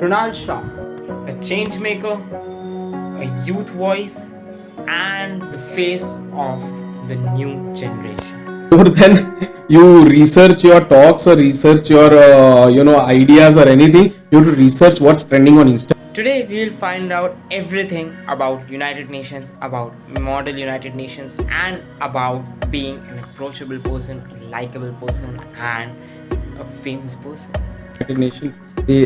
Krunal Shah, a change maker, a youth voice, and the face of the new generation. More than you research your talks or research your ideas or anything, you have to research what's trending on Instagram. Today we will find out everything about United Nations, about model United Nations, and about being an approachable person, a likable person, and a famous person. United Nations,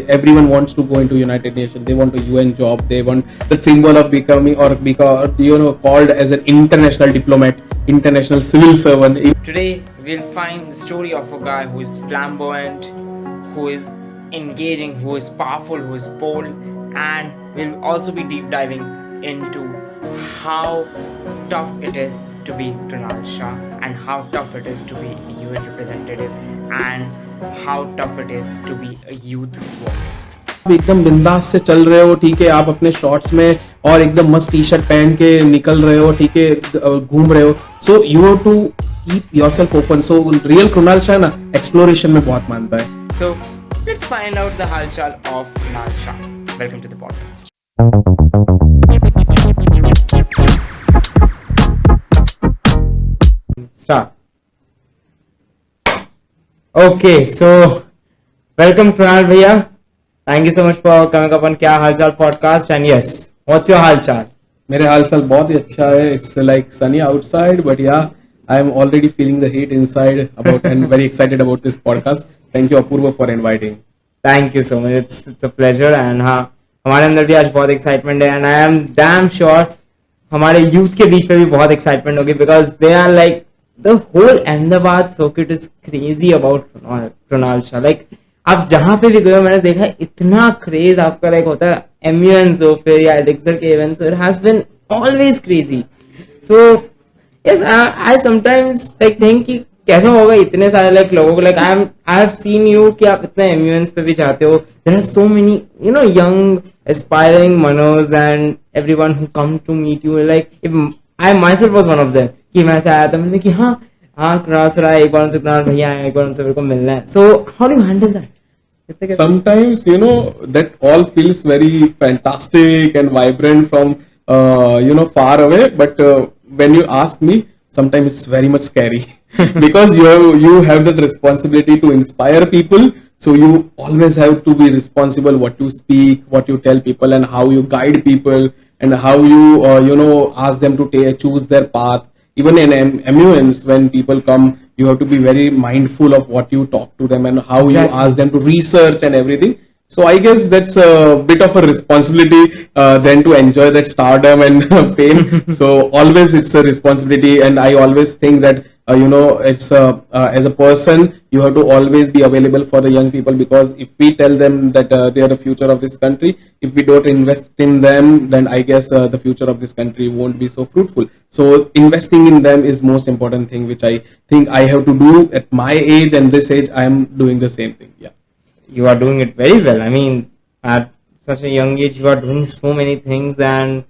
everyone wants to go into United Nations. They want a UN job. They want the symbol of becoming or called as an international diplomat, international civil servant. Today we'll find the story of a guy who is flamboyant, who is engaging, who is powerful, who is bold, and we'll also be deep diving into how tough it is to be Krunal Shah and how tough it is to be a UN representative and how tough it is to be a youth voice. आप एकदम बिंदास से चल रहे हो, ठीक है, आप अपने शॉर्ट्स में और एकदम मस्त टी शर्ट पहन के निकल रहे हो, ठीक है, घूम रहे हो. So you have to keep yourself open. So real Krunal Shah ना एक्सप्लोरेशन में बहुत मानता है. So let's find out the halchal of Krunal Shah. Welcome to the podcast. Start. Okay, so welcome Krunal bhaiya. Thank you so much for coming up on Kya Halchal podcast. And yes, what's your halchal? मेरे हालचाल बहुत ही अच्छा है. It's like sunny outside, but yeah, I am already feeling the heat inside about and very excited about this podcast. Thank you Apurva for inviting. Thank you so much. It's a pleasure. And हाँ, हमारे अंदर भी आज बहुत excitement है. And I am damn sure हमारे youth के बीच में भी बहुत excitement होगी because they are like the whole Ahmedabad circuit is crazy about Krunal Shah. Like आप जहाँ पे भी गए हो मैंने देखा इतना क्रेज आपका लाइक होता है एम्यूएंस हो फिर या एलेक्सर के events it has been always crazy. So yes I sometimes like think कि कैसा होगा इतने सारे लाइक लोगों को like I have seen you कि आप इतने एम्यूएंस पे भी जाते हो. There are so many young aspiring Manoj and everyone who come to meet you. Like I myself was one of them कि मैं ऐसे आया था मैंने कि हाँ कृणाल सर आए एक बार उनसे कृणाल भैया आए एक बार उनसे मेरे को मिलना है. So how do you handle that? Sometimes that all feels very fantastic and vibrant from far away, but when you ask me, sometimes it's very much scary because you have that responsibility to inspire people. So you always have to be responsible what you speak, what you tell people, and how you guide people, and how you ask them to choose their path. Even in MUNs, when people come, you have to be very mindful of what you talk to them and how you ask them to research and everything. So I guess that's a bit of a responsibility then to enjoy that stardom and fame. So always it's a responsibility, and I always think that it's as a person you have to always be available for the young people, because if we tell them that they are the future of this country, if we don't invest in them, then I guess the future of this country won't be so fruitful. So investing in them is most important thing, which I think I have to do at my age, and this age I am doing the same thing. Yeah, you are doing it very well. I mean, at such a young age you are doing so many things, and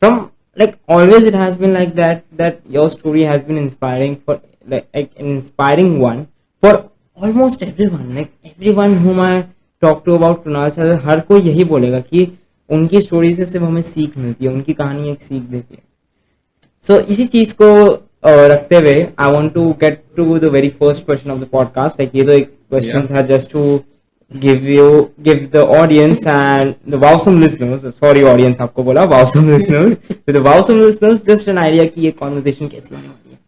from like always it has been like that your story has been inspiring for like an inspiring one for almost everyone. Like everyone whom I talk to about Krunal Shah, हर कोई यही बोलेगा कि उनकी story से सिर्फ हमें सीख मिलती है, उनकी कहानी एक सीख देती है. सो इसी चीज को रखते हुए I want to get to the very first question of the podcast. Like ये तो एक क्वेश्चन था just to give the audience and the wowsome listeners, sorry audience आपको बोला wowsome listeners, with the wowsome listeners just an idea कि ये conversation कैसी होने वाली है.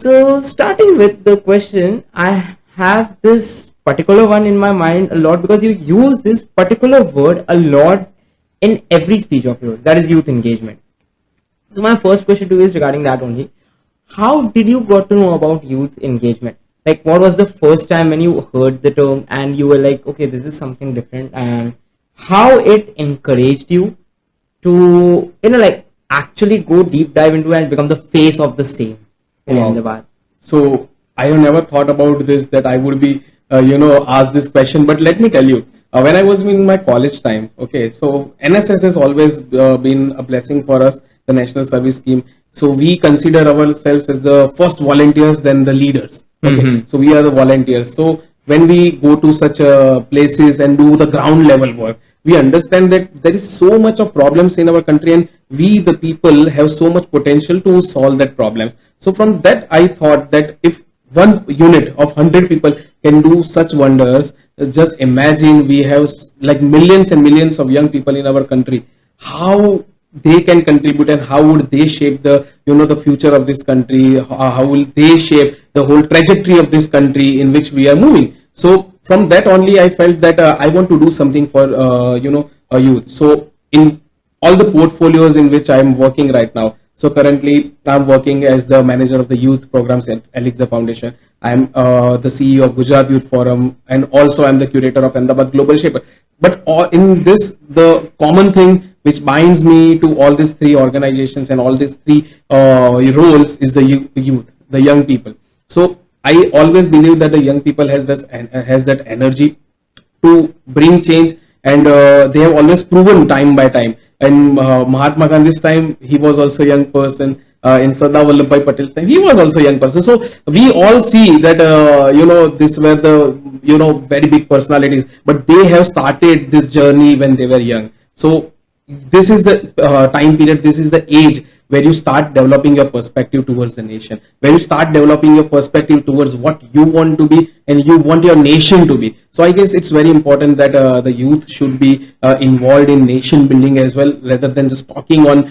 So starting with the question, I have this particular one in my mind a lot because you use this particular word a lot in every speech of yours, that is youth engagement. So my first question to you is regarding that only. How did you got to know about youth engagement? Like, what was the first time when you heard the term and you were like, okay, this is something different, and how it encouraged you to, like actually go deep dive into it and become the face of the same in Ahmedabad? So I have never thought about this, that I would be, asked this question, but let me tell you, when I was in my college time, okay, so NSS has always been a blessing for us, the National Service Scheme. So we consider ourselves as the first volunteers, then the leaders. Okay, so we are the volunteers. So when we go to such places and do the ground level work, we understand that there is so much of problems in our country, and we the people have so much potential to solve that problems. So from that I thought that if one unit of 100 people can do such wonders, just imagine we have like millions and millions of young people in our country, how they can contribute and how would they shape the, you know, the future of this country, how will they shape the whole trajectory of this country in which we are moving. So from that only I felt that I want to do something for youth. So in all the portfolios in which I am working right now, so currently I'm working as the manager of the youth programs at Elixir Foundation. I'm the CEO of Gujarat Youth Forum, and also I'm the curator of Ahmedabad Global Shaper. But in this, the common thing which binds me to all these three organizations and all these three roles is the youth, the young people. So I always believe that the young people has that energy to bring change, and they have always proven time by time. And Mahatma Gandhi's time, he was also a young person. In Sardar Vallabhbhai Patel's time, he was also a young person. So we all see that this were the very big personalities, but they have started this journey when they were young. So this is the time period, this is the age where you start developing your perspective towards the nation, where you start developing your perspective towards what you want to be and you want your nation to be. So I guess it's very important that the youth should be involved in nation building as well, rather than just talking on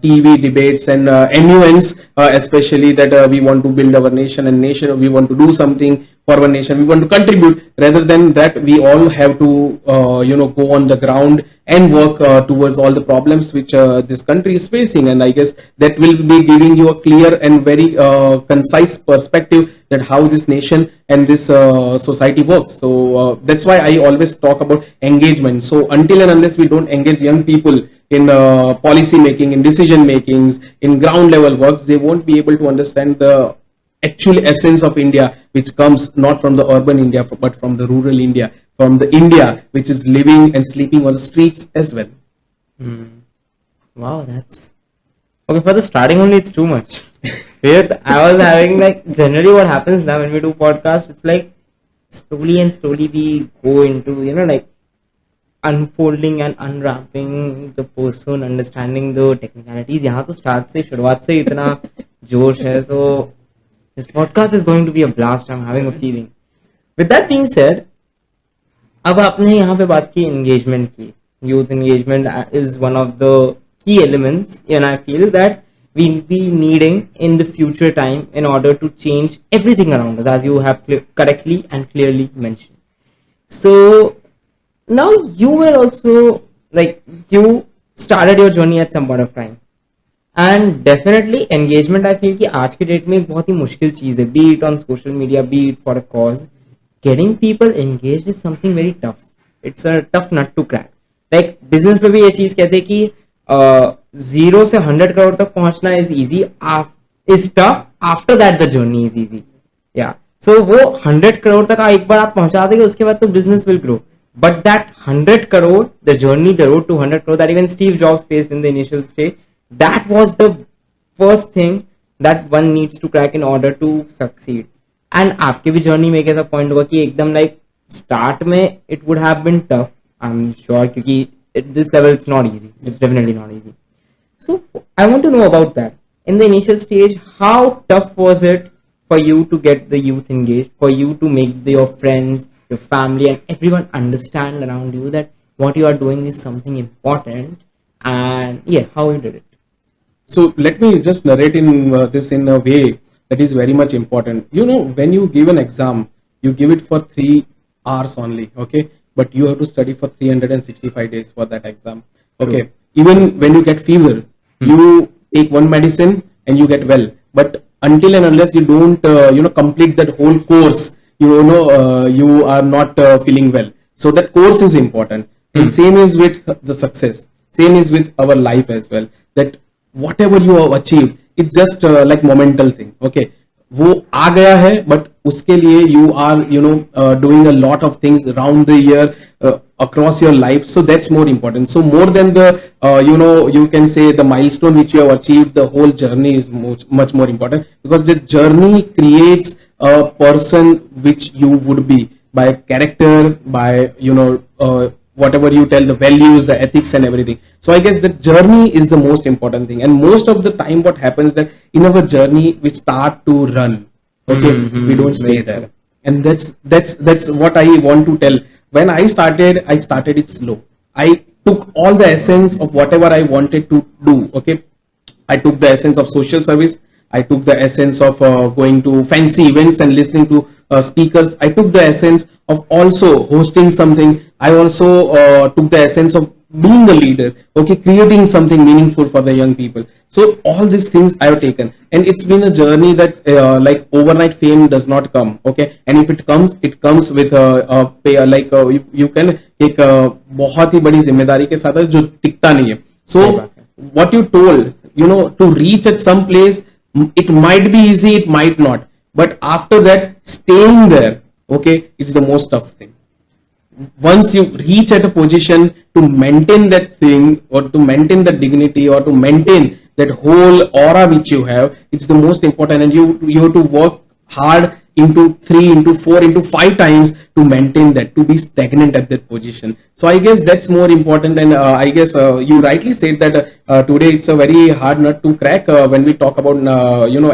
TV debates and MUNs, especially that we want to build our nation, and nation we want to do something for our nation, we want to contribute. Rather than that, we all have to go on the ground and work towards all the problems which this country is facing. And I guess that will be giving you a clear and very concise perspective that how this nation and this society works. So that's why I always talk about engagement. So until and unless we don't engage young people in policy making, in decision makings, in ground level works, they won't be able to understand the actual essence of India, which comes not from the urban India but from the rural India, from the India which is living and sleeping on the streets as well. Wow, that's okay. For the starting only, it's too much. I was having, like, generally what happens now when we do podcast, it's like slowly we go into, like, unfolding and unwrapping the person, understanding the technicalities. यहाँ तो शुरुआत से इतना जोश है. So this podcast is going to be a blast. I'm having a feeling. With that being said, अब आपने यहाँ पे बात की engagement की. Youth engagement is one of the key elements, and I feel that we'll be needing in the future time in order to change everything around us, as you have correctly and clearly mentioned. So now you were also, like, you started your journey at some point of time. And definitely engagement I feel कि आज के date में एक बहुत ही मुश्किल चीज है, be it on social media, be it for a cause. Getting people engage is something very tough. It's a tough nut to crack. Like business में भी ये चीज कहते हैं कि 0 से 100 करोड़ तक पहुंचना is easy, is tough, after that the journey is easy. या सो वो 100 करोड़ तक एक बार आप पहुंचा देंगे, उसके बाद तो business will grow. But that 100 crore, the journey, the road to 100 crore that even Steve Jobs faced in the initial stage, that was the first thing that one needs to crack in order to succeed. And आपके भी journey में एक ऐसा point होगा कि एकदम like start में it would have been tough, I'm sure, क्योंकि at this level it's not easy. It's definitely not easy. So I want to know about that. In the initial stage, how tough was it for you to get the youth engaged, for you to make your friends, your family and everyone understand around you that what you are doing is something important, and how you did it? So let me just narrate in this in a way that is very much important. When you give an exam, you give it for 3 hours only, okay, but you have to study for 365 days for that exam, okay. True. Even when you get fever, you take one medicine and you get well, but until and unless you don't complete that whole course, you are not feeling well. So that course is important. And same is with the success, same is with our life as well, that whatever you have achieved, it's just like momental thing, okay. वो आ गया है, but उसके लिए you are doing a lot of things around the year, across your life. So that's more important. So more than the you can say the milestone which you have achieved, the whole journey is much more important, because the journey creates a person which you would be by character, by whatever you tell, the values, the ethics and everything. So I guess the journey is the most important thing. And most of the time what happens that in our journey we start to run. Okay, we don't stay Very there. true. And that's what I want to tell. When I started it slow. I took all the essence of whatever I wanted to do. Okay, I took the essence of social service. I took the essence of going to fancy events and listening to speakers. I took the essence of also hosting something. I also took the essence of being a leader. Okay, creating something meaningful for the young people. So all these things I have taken, and it's been a journey that like overnight fame does not come. Okay, and if it comes with pay, like you can एक बहुत ही बड़ी जिम्मेदारी के साथ है जो टिकता नहीं है. सही So बात है. what you told, to reach at some place, it might be easy, it might not, but after that staying there, okay, it's the most tough thing. Once you reach at a position, to maintain that thing or to maintain the dignity or to maintain that whole aura which you have, it's the most important, and you have to work hard into 3 into 4 into 5 times to maintain that, to be stagnant at that position. So I guess that's more important. And I guess you rightly said that today it's a very hard nut to crack when we talk about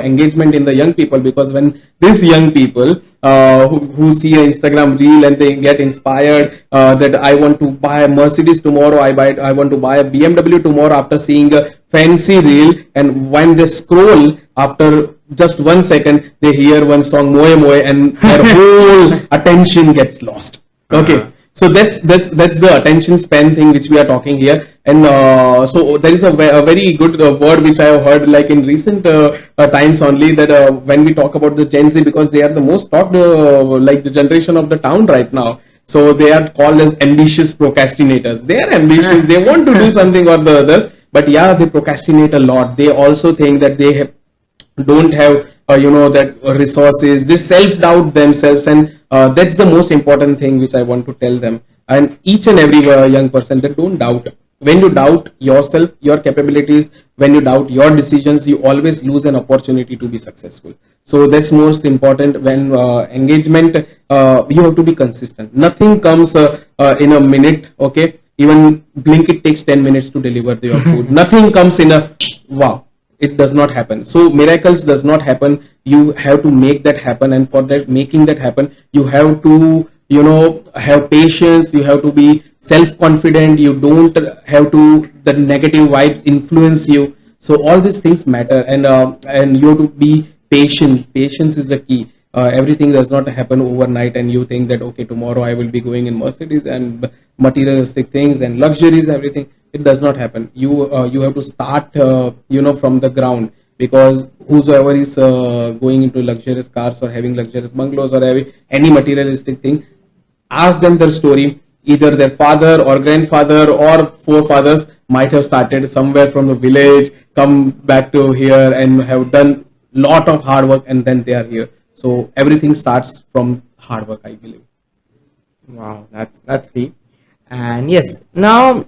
engagement in the young people, because when these young people who see an Instagram reel and they get inspired that I want to buy a Mercedes tomorrow, I want to buy a BMW tomorrow after seeing a fancy reel, and when they scroll, after just 1 second they hear one song Moe Moe and their whole attention gets lost. Okay, so that's the attention span thing which we are talking here. And so there is a very good word which I have heard like in recent times only, that when we talk about the Gen Z, because they are the most taught like the generation of the town right now, so they are called as ambitious procrastinators. They are ambitious, they want to do something or the other, but yeah, they procrastinate a lot. They also think that they don't have that resources. They self-doubt themselves, and that's the most important thing which I want to tell them. And each and every young person, that don't doubt. When you doubt yourself, your capabilities, when you doubt your decisions, you always lose an opportunity to be successful. So that's most important. When engagement, you have to be consistent. Nothing comes in a minute. Okay, even Blinkit takes 10 minutes to deliver your food. Nothing comes in a wow. It does not happen. So miracles does not happen. You have to make that happen, and for that making that happen, you have to have patience. You have to be self-confident. You don't have to the negative vibes influence you. So all these things matter, and you have to be patient. Patience is the key. Everything does not happen overnight, and you think that okay, tomorrow I will be going in Mercedes and materialistic things and luxuries, everything. It does not happen. You have to start from the ground, because whosoever is going into luxurious cars or having luxurious bungalows or having any materialistic thing, ask them their story. Either their father or grandfather or forefathers might have started somewhere from the village, come back to here and have done lot of hard work, and then they are here. So everything starts from hard work, I believe. Wow, that's deep. And yes, now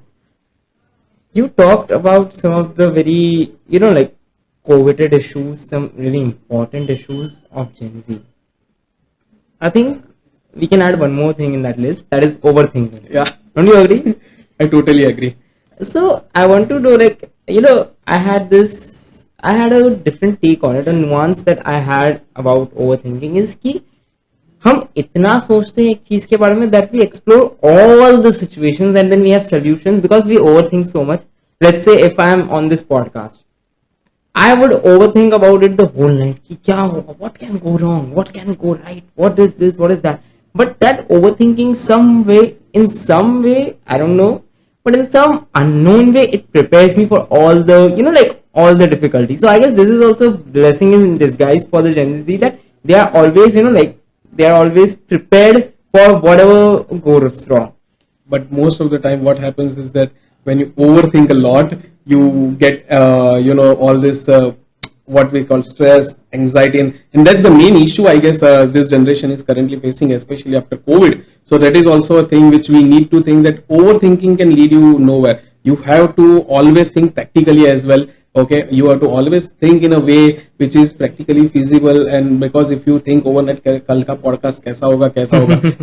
you talked about some of the very, like coveted issues, some really important issues of Gen Z. I think we can add one more thing in that list, that is overthinking. Yeah, Don't you agree? I totally agree. So I want to know, like, I had a different take on it. A nuance that I had about overthinking is कि हम इतना सोचते हैं एक चीज के बारे में that we explore all the situations and then we have solutions because we overthink so much. Let's say if I am on this podcast, I would overthink about it the whole night. कि क्या होगा? What can go wrong? What can go right? What is this? What is that? But that overthinking in some way, I don't know, but in some unknown way, it prepares me for all the, like all the difficulties. So I guess this is also blessing in disguise for the Gen Z, that they are always, they are always prepared for whatever goes wrong. But most of the time what happens is that when you overthink a lot, you get all this what we call stress, anxiety, and that's the main issue I guess this generation is currently facing, especially after COVID. So that is also a thing which we need to think, that overthinking can lead you nowhere. You have to always think practically as well. Okay, you have to always think in a way which is practically feasible, and because if you think overnight कल का podcast कैसा होगा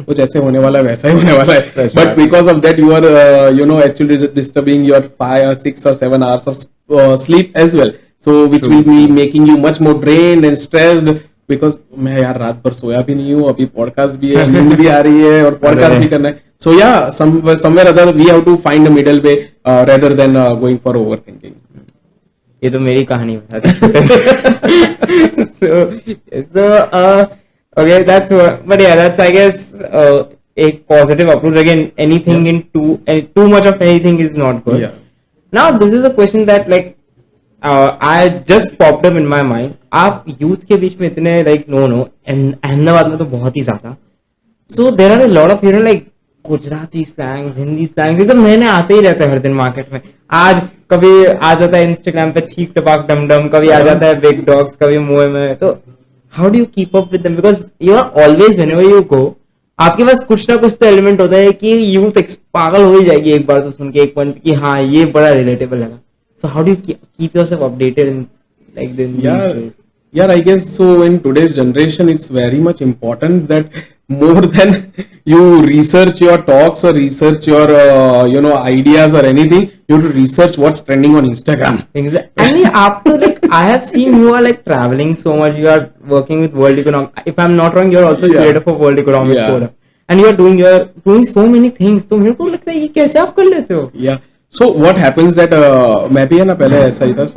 वो जैसे होने वाला है वैसा ही होने वाला है, That's but right. because of that you are actually disturbing your 5 or 6 or 7 hours of sleep as well, so which True, will be true. making you much more drained and stressed, because मैं यार रात भर सोया भी नहीं हूँ, अभी podcast भी है, नींद भी आ रही है और पॉडकास्ट भी करना है. So yeah, somewhere other we have to find a middle way rather than going for overthinking. ये तो मेरी कहानी बता दी. Okay, but yeah, that's I guess a positive approach. Again, anything in too much of anything is not good. Yeah. Now this is a question that like I just popped up in my mind. आप youth के बीच में इतने like no Ahmedabad में तो बहुत ही ज्यादा. So there are a lot of like Gujarati slangs, Hindi slangs एकदम नए नए आते ही रहते हैं हर दिन मार्केट में. आज कभी आ जाता है इंस्टाग्राम पे छीक टपाक डमडम, कभी आ जाता है बिग डॉग्स, कभी मुंह में. तो how do you keep up with them, because you are always whenever you go आपके पास कुछ ना कुछ तो एलिमेंट होता है कि यूथ पागल हो ही जाएगी एक बार तो सुन के एक पॉइंट कि हाँ ये बड़ा रिलेटेबल लगा. So how do you keep yourself updated in like this days? Yeah, I guess so. In today's generation, it's very much important that more than you research your talks or research your ideas or anything, you have to research what's trending on Instagram. Exactly. And after like I have seen you are like traveling so much. You are working with World Economic. If I'm not wrong, you're also creator for World Economic Forum. And you're doing so many things. तो मेरे को लगता है ये कैसे आप कर लेते हो? Yeah. So what happens that मैं भी है ना पहले ऐसा ही था. So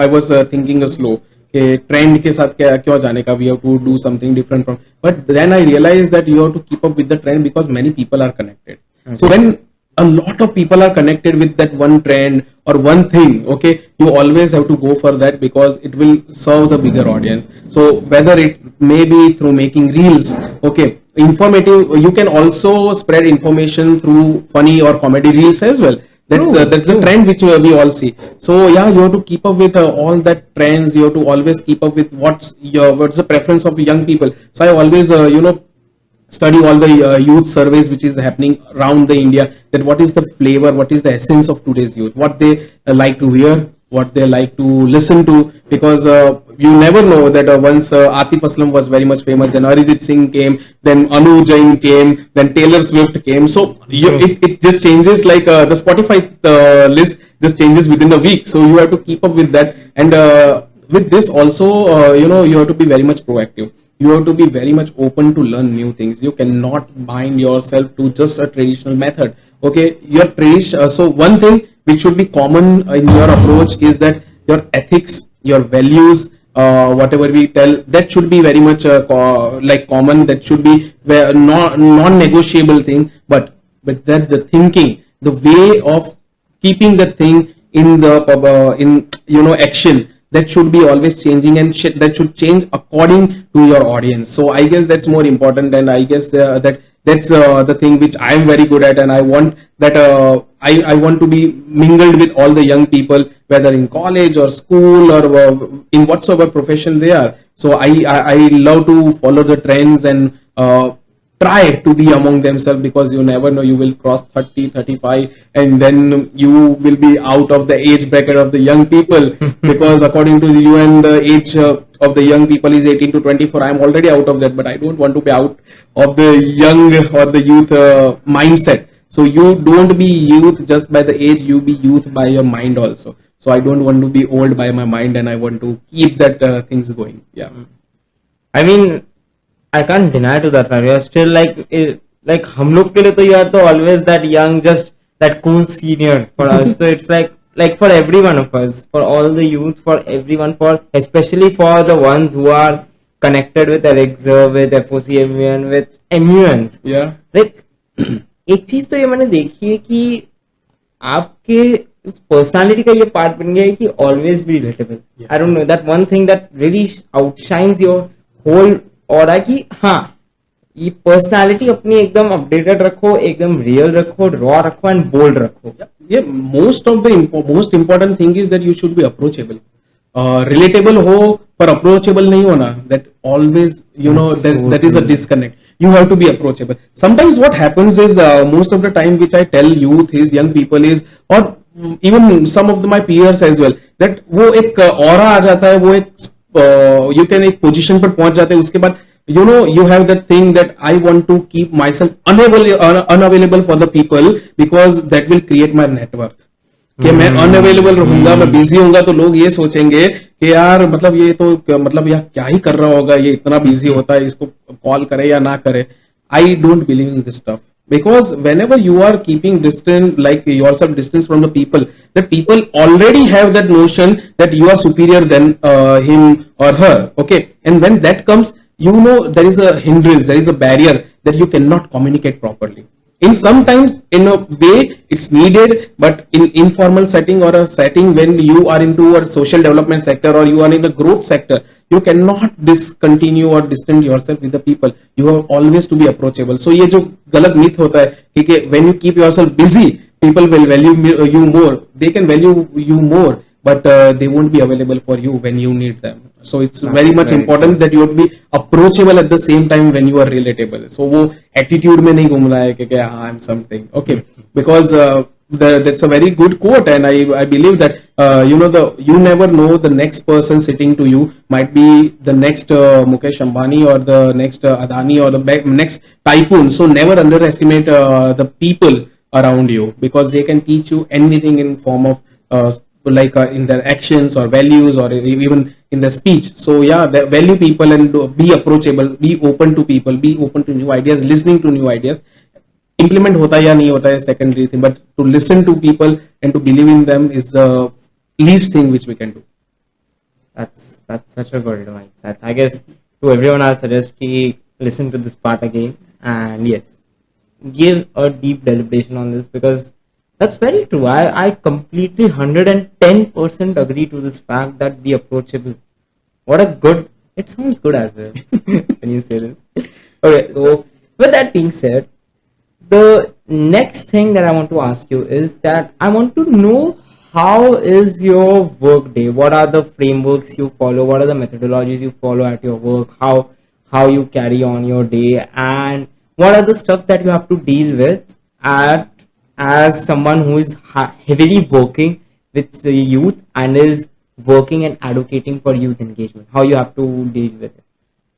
I was thinking slow. कि ट्रेंड के साथ क्या क्यों जाने का, we have to do something different from, but then I realise that you have to keep up with the trend because many people are connected. So when a lot of people are connected with that one trend or one thing, okay, you always have to go for that because it will serve the bigger audience. So whether it may be through making reels, okay, informative, you can also spread information through funny or comedy reels as well. That's a trend which we all see. So yeah, you have to keep up with all that trends. You have to always keep up with what's the preference of young people. So I always study all the youth surveys which is happening around the India, that what is the flavor, what is the essence of today's youth, what they like to hear, what they like to listen to, because you never know that once Atif Aslam was very much famous, then Arijit Singh came, then Anu Jain came, then Taylor Swift came. So it just changes, like the Spotify list just changes within a week. So you have to keep up with that, and with this also you have to be very much proactive. You have to be very much open to learn new things. You cannot bind yourself to just a traditional method. Okay, your tradition. So one thing which should be common in your approach is that your ethics, your values, whatever we tell, that should be very much like common. That should be non-negotiable thing. But that the thinking, the way of keeping that thing in the in action, that should be always changing, and that should change according to your audience. So I guess that's more important, and I guess that's the thing which I am very good at, and I want that I want to be mingled with all the young people, whether in college or school or in whatsoever profession they are. So I love to follow the trends and try to be among themselves, because you never know, you will cross 30, 35, and then you will be out of the age bracket of the young people, because according to the UN, the age of the young people is 18 to 24. I am already out of that, but I don't want to be out of the young or the youth mindset. So you don't be youth just by the age, you be youth by your mind also. So I don't want to be old by my mind, and I want to keep that things going. Yeah. I mean, I can't deny to that, right? You're still like हम लोग के लिए तो you are तो always that young, just that cool senior for us. So it's like for every one of us, for all the youth, for everyone, for especially for the ones who are connected with Alexa, with FOCMUN, with MUNs. Yeah. Like एक चीज तो ये मैंने देखी है कि आपके उस पर्सनालिटी का ये पार्ट बन गया है कि always be relatable. I don't know, that one thing that really outshines your whole aura कि हाँ, ये पर्सनालिटी अपनी एकदम अपडेटेड रखो, एकदम रियल रखो, रॉ रखो एंड बोल्ड रखो. ये most important thing is that you should be approachable. Relatable हो पर अप्रोचेबल नहीं होना, that always that is a disconnect. You have to be approachable. Sometimes what happens is most of the time which I tell youth is, young people is, or even some of my peers as well, that वो एक aura आ जाता है, वो एक you can एक position पर पहुंच जाते हैं. उसके बाद you know you have that thing that I want to keep myself unavailable for the people because that will create my net worth. कि मैं अनअवेलेबल रहूंगा, मैं बिजी होऊंगा, तो लोग ये सोचेंगे कि यार मतलब ये तो मतलब यार क्या ही कर रहा होगा, ये इतना बिजी होता है, इसको कॉल करे या ना करे. I don't believe in this stuff because whenever you are keeping distant, like yourself distance from the people already have that notion that you are superior than him or her. Okay, and when that comes, you know there is a hindrance, there is a barrier that you cannot communicate properly. In sometimes in a way it's needed, but in informal setting or a setting when you are into a social development sector or you are in the growth sector, you cannot discontinue or distance yourself with the people. You have always to be approachable. So ये जो गलत myth होता है कि when you keep yourself busy, people will value you more. They can value you more, but they won't be available for you when you need them. So it's very much important that you would be approachable at the same time when you are relatable. So वो attitude में नहीं घूमना है कि I'm something. Okay, because that's a very good quote, and I believe that you know you never know the next person sitting to you might be the next Mukesh Ambani or the next Adani or the next tycoon. So never underestimate the people around you, because they can teach you anything in form of in their actions or values or even in their speech. So yeah, value people and be approachable, be open to people, be open to new ideas, listening to new ideas. Implement hota hai ya nahi hota hai secondary thing, but to listen to people and to believe in them is the least thing which we can do. That's such a good advice. That's, I guess, to everyone I'll suggest ki listen to this part again, and yes, give a deep deliberation on this, because that's very true. I completely 110% agree to this fact that be approachable. What a good, it sounds good as well when you say this. Okay, so with that being said, the next thing that I want to ask you is that I want to know, how is your work day? What are the frameworks you follow? What are the methodologies you follow at your work? How you carry on your day, and what are the stuff that you have to deal with as someone who is heavily working with the youth and is working and advocating for youth engagement? How you have to deal with it?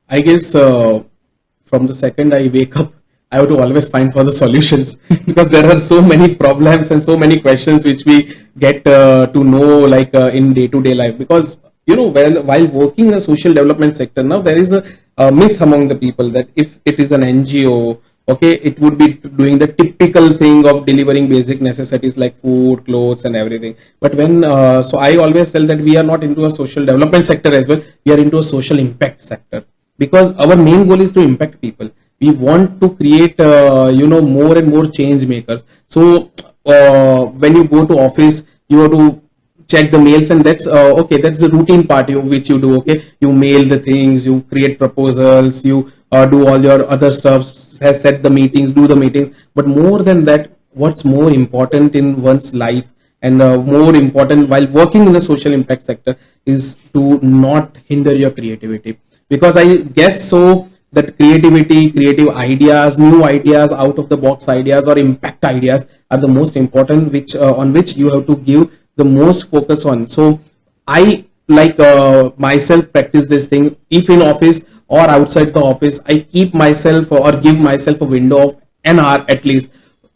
I guess from the second I wake up, I have to always find for the solutions because there are so many problems and so many questions which we get to know like in day-to-day life. Because you know, while working in a social development sector, now there is a myth among the people that if it is an NGO, okay, it would be doing the typical thing of delivering basic necessities like food, clothes and everything. But when so I always tell that we are not into a social development sector as well, we are into a social impact sector, because our main goal is to impact people. We want to create you know, more and more change makers. So when you go to office, you have to check the mails, and that's okay, that's the routine part which you do. Okay, you mail the things, you create proposals, you do all your other stuff, set the meetings, do the meetings. But more than that, what's more important in one's life and more important while working in the social impact sector is to not hinder your creativity. Because I guess so that creativity, creative ideas, new ideas, out of the box ideas or impact ideas are the most important, which on which you have to give the most focus on. So I like myself practice this thing. If in office or outside the office, I keep myself or give myself a window of an hour at least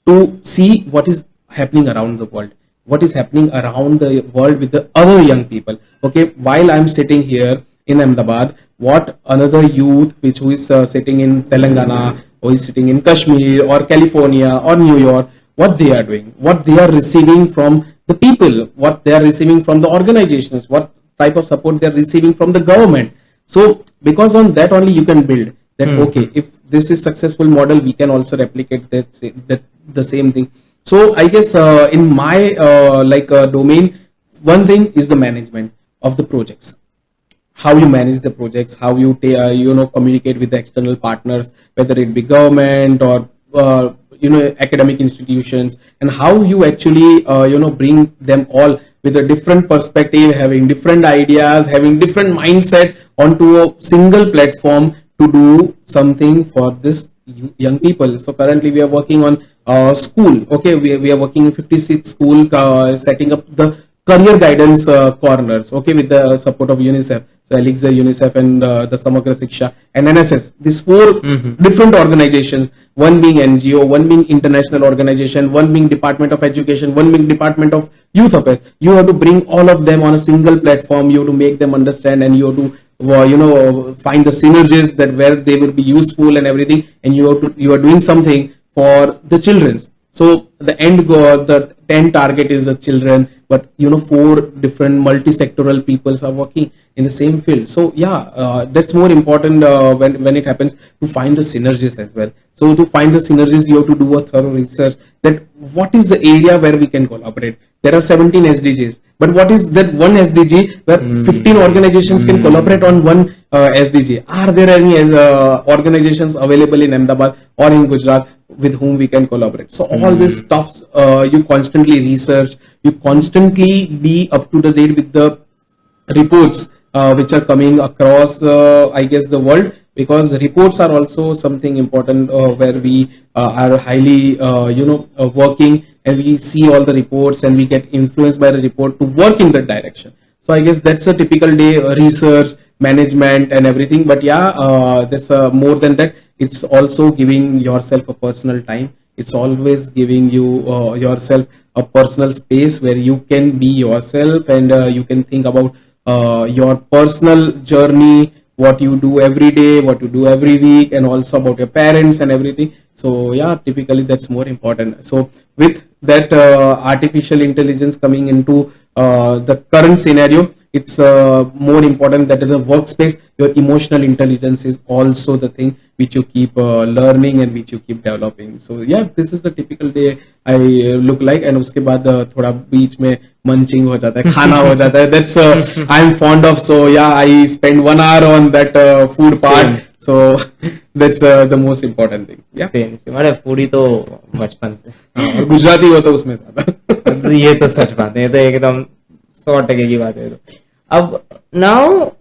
to see what is happening around the world, what is happening around the world with the other young people. Okay, while I'm sitting here in Ahmedabad, what another youth which who is sitting in Telangana or is sitting in Kashmir or California or New York, what they are doing, what they are receiving from the people, what they are receiving from the organizations, what type of support they are receiving from the government. So because on that only you can build that, okay, if this is successful model, we can also replicate that the same thing. So I guess in my domain, one thing is the management of the projects. How you manage the projects, how you you know, communicate with the external partners, whether it be government or you know, academic institutions, and how you actually you know, bring them all with a different perspective, having different ideas, having different mindset onto a single platform to do something for this young people. So currently we are working on school. Okay, we are working in 56 school, setting up the career guidance corners, okay, with the support of UNICEF. So Elixir, UNICEF, and the Samagra Shiksha and NSS. These four different organizations, one being NGO, one being international organization, one being Department of Education, one being Department of Youth Affairs. You have to bring all of them on a single platform. You have to make them understand, and you have to find the synergies that where they will be useful and everything. And you are doing something for the children's. So the end goal, the end target is the children, but four different multi-sectoral peoples are working in the same field. So yeah, that's more important when it happens, to find the synergies as well. So to find the synergies, you have to do a thorough research that what is the area where we can collaborate. There are 17 SDGs, but what is that one SDG where 15 organizations can collaborate on one SDG? Are there any organizations available in Ahmedabad or in Gujarat with whom we can collaborate? So all this stuff, you constantly research, you constantly be up to the date with the reports which are coming across, I guess, the world, because reports are also something important where we are highly, working, and we see all the reports and we get influenced by the report to work in that direction. So I guess that's a typical day, research, management, and everything. But yeah, that's more than that. It's also giving yourself a personal time. It's always giving you yourself a personal space where you can be yourself, and you can think about your personal journey, what you do every day, what you do every week, and also about your parents and everything. So yeah, typically that's more important. So with that artificial intelligence coming into the current scenario, it's more important that in the workspace, your emotional intelligence is also the thing which you keep learning and which you keep developing. So yeah, this is the typical day I look like. And उसके बाद थोड़ा बीच में munching हो जाता है, खाना हो जाता है. That's I'm fond of. So yeah, I spend 1 hour on that food part. Same. So that's the most important thing. Yeah. Same हमारे फूडी तो बचपन से. और गुजराती हो तो उसमें ज्यादा. ये तो सच बात है, ये तो एकदम 100% की बात है. अब now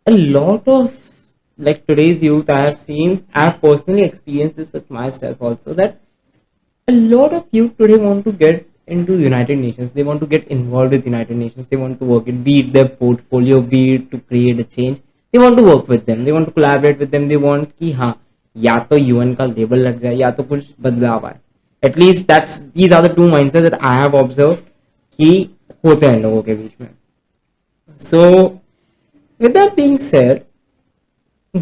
a lot of like today's youth, I have personally experienced this with myself also, that a lot of youth today want to get into United Nations. They want to get involved with United Nations. They want to work it, be it their portfolio, be it to create a change. They want to work with them. They want to collaborate with them. They want कि हाँ या तो UN का label लग जाए या तो कुछ बदलाव आए. At least these are the two mindsets that I have observed कि होते हैं लोगों के बीच में. So with that being said,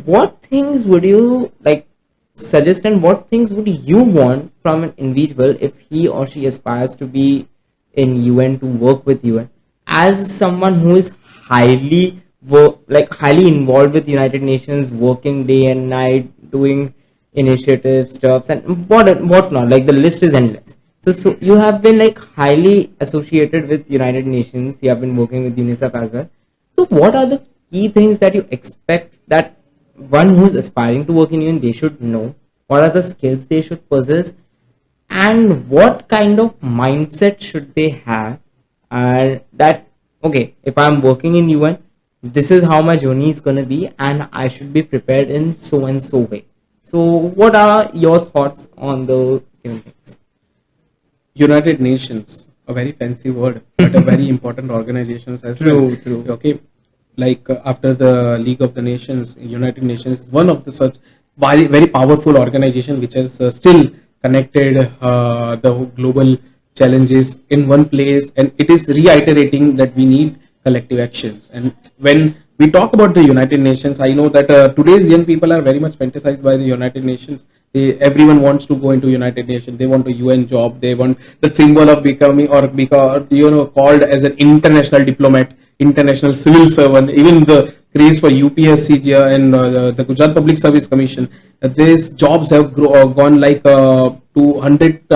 what things would you like suggest, and what things would you want from an individual if he or she aspires to be in UN, to work with UN, as someone who is highly involved with United Nations, working day and night, doing initiative stuffs and what not, like the list is endless. So you have been like highly associated with United Nations, you have been working with UNICEF as well. So what are the key things that you expect that one who's aspiring to work in UN, they should know? What are the skills they should possess, and what kind of mindset should they have? And that, okay, if I'm working in UN, this is how my journey is going to be, and I should be prepared in so and so way. So what are your thoughts on the given things? United Nations, a very fancy word, but a very important organization as well. True. Okay, like after the League of the Nations, United Nations is one of the such very powerful organization which has still connected the global challenges in one place, and it is reiterating that we need collective actions. And when we talk about the United Nations, I know that today's young people are very much fantasized by the United Nations. Everyone wants to go into United Nations. They want a UN job. They want the symbol of becoming called as an international diplomat, international civil servant. Even the craze for UPSC and the Gujarat Public Service Commission, these jobs have gone like 100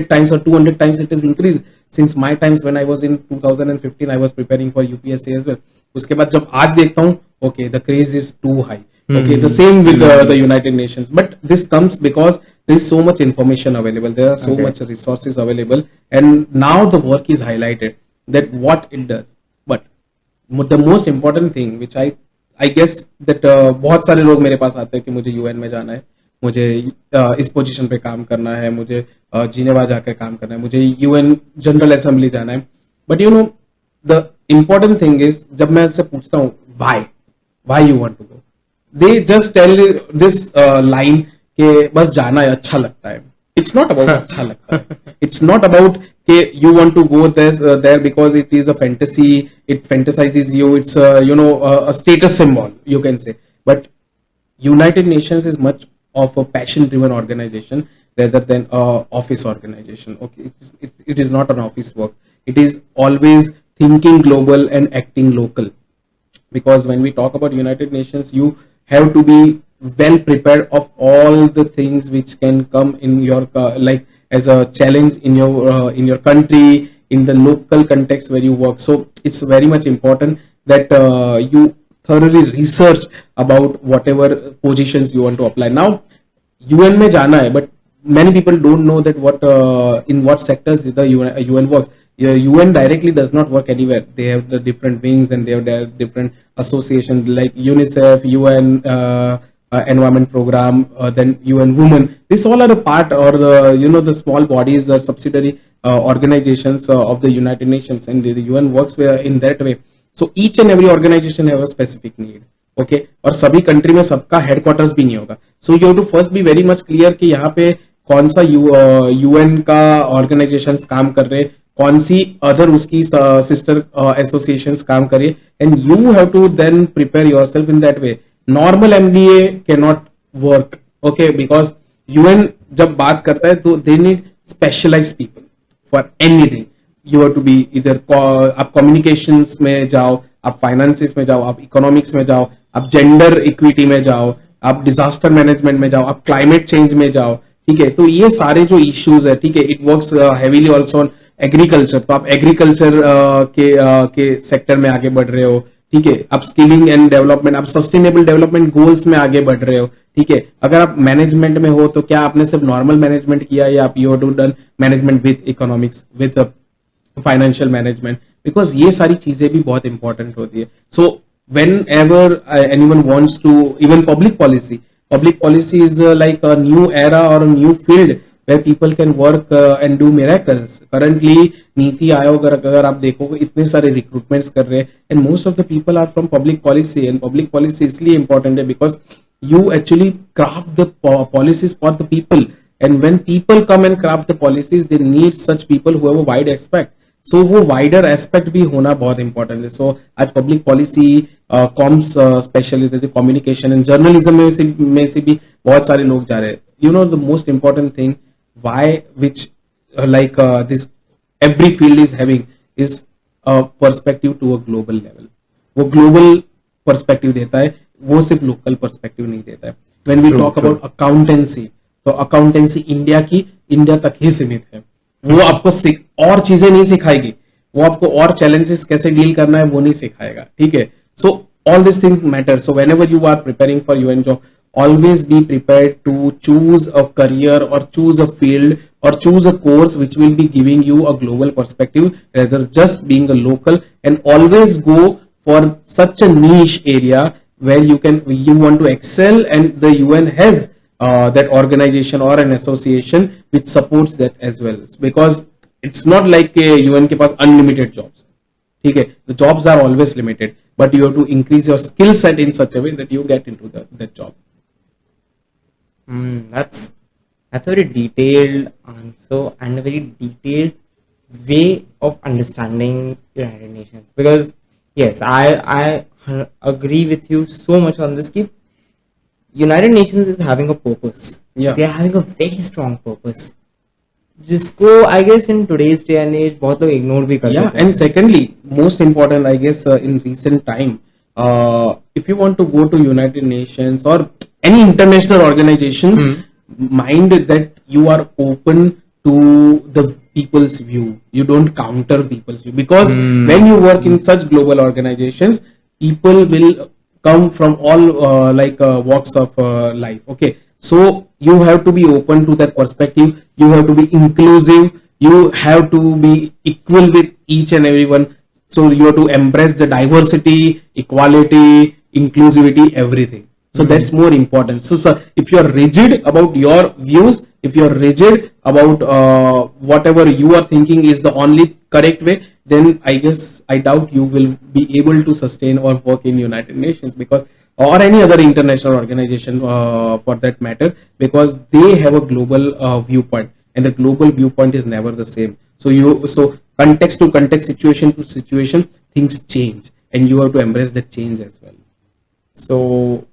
times or 200 times it has increased since my times. When I was in 2015, I was preparing for UPSC as well. उसके बाद जब आज देखता हूँ, okay, the craze is too high. Okay, the same with the United Nations. But this comes because there is so much information available. There are so much resources available, and now the work is highlighted that what it does. But the most important thing, which I guess that बहुत सारे लोग मेरे पास आते हैं कि मुझे UN में जाना है, मुझे इस पोजीशन पे काम करना है, मुझे जिनेवा जाकर काम करना है, मुझे UN जनरल असेंबली जाना है. But the important thing is, जब मैं उनसे पूछता हूँ why you want to go, they just tell this line कि बस जाना है, अच्छा लगता है. It's not about अच्छा लगता है. It's not about कि you want to go there because it is a fantasy, it fantasizes you, it's a status symbol, you can say. But United Nations is much of a passion-driven organization rather than a office organization. Okay, it is not an office work. It is always thinking global and acting local. Because when we talk about United Nations, you have to be well prepared of all the things which can come in your like as a challenge in your country, in the local context where you work. So it's very much important that you thoroughly research about whatever positions you want to apply. Now UN में जाना है, but many people don't know that what in what sectors the UN works. UN directly does not work anywhere. They have the different wings and they have their different associations like UNICEF, UN Environment Program, then UN Women. This all are a part, or the small bodies, the subsidiary organizations of the United Nations, and the UN works in that way. So each and every organization have a specific need. Okay, और सभी country में सबका headquarters भी नहीं होगा. So you have to first be very much clear कि यहाँ पे कौन सा यूएन का ऑर्गेनाइजेशन काम कर रहे, कौन सी अदर उसकी सिस्टर एसोसिएशन काम करे, and you have to then prepare yourself in that way. Normal MBA can not work, okay, because UN जब बात करता है तो they need specialize people for anything. You have to be इधर, आप कम्युनिकेशंस में जाओ, आप फाइनेंसिस में जाओ, आप इकोनॉमिक्स में जाओ, आप जेंडर इक्विटी में जाओ, आप डिजास्टर मैनेजमेंट में जाओ, आप क्लाइमेट चेंज में जाओ. ठीक है, तो ये सारे जो इश्यूज है, ठीक है, it works heavily also on agriculture. तो आप एग्रीकल्चर के सेक्टर में आगे बढ़ रहे हो. ठीक है, आप स्किलिंग एंड डेवलपमेंट, आप सस्टेनेबल डेवलपमेंट गोल्स में आगे बढ़ रहे हो. ठीक है, अगर आप मैनेजमेंट में हो तो क्या आपने सिर्फ नॉर्मल मैनेजमेंट किया, या आप you have to done management with economics, with financial management, because ये सारी चीजें भी बहुत इंपॉर्टेंट होती है. सो whenever anyone wants to, even public policy is like a new era or a new field where people can work and do miracles. Currently NITI Aayog अगर आप देखोगे इतने सारे रिक्रूटमेंट्स कर रहे हैं, and most of the people are from public policy. And public policy इसलिए important है because you actually craft the policies for the people, and when people come and craft the policies, they need such people who have a wide aspect. सो वो wider aspect भी होना बहुत important है. सो आज public policy, comms, specially communication and journalism में से भी बहुत सारे लोग जा रहे हैं. You know the most important thing why which like this every field is having is perspective to a global level. वो ग्लोबल पर्सपेक्टिव देता है, वो सिर्फ लोकल पर्सपेक्टिव नहीं देता है. When we talk about accountancy, तो अकाउंटेंसी इंडिया तक ही सीमित है. वो आपको और चीजें नहीं सिखाएगी, वो आपको और चैलेंजेस कैसे डील करना है वो नहीं सिखाएगा. ठीक है, so all this things matter. So whenever you are preparing for UN job, always be prepared to choose a career or choose a field or choose a course which will be giving you a global perspective rather just being a local, and always go for such a niche area where you want to excel, and the UN has that organization or an association which supports that as well, because it's not like UN के पास unlimited jobs. ठीक है, the jobs are always limited, but you have to increase your skill set in such a way that you get into that job. That's a very detailed answer and a very detailed way of understanding United Nations, because yes, I agree with you so much on this. Keep United Nations is having a purpose. Yeah, they are having a very strong purpose, जिसको I guess in today's day and age बहुत लोग ignore भी करते हैं. Yeah, and secondly, most important I guess in recent time, if you want to go to United Nations or any international organizations, mind that you are open to the people's view. You don't counter people's view, because when you work in such global organizations, people will come from all walks of life. Okay, so you have to be open to that perspective. You have to be inclusive. You have to be equal with each and everyone. So you have to embrace the diversity, equality, inclusivity, everything. So that's more important. So if you're rigid about your views, if you're rigid about whatever you are thinking is the only correct way, then I guess I doubt you will be able to sustain or work in United Nations, because or any other international organization for that matter, because they have a global viewpoint, and the global viewpoint is never the same. So context to context, situation to situation, things change, and you have to embrace that change as well. So,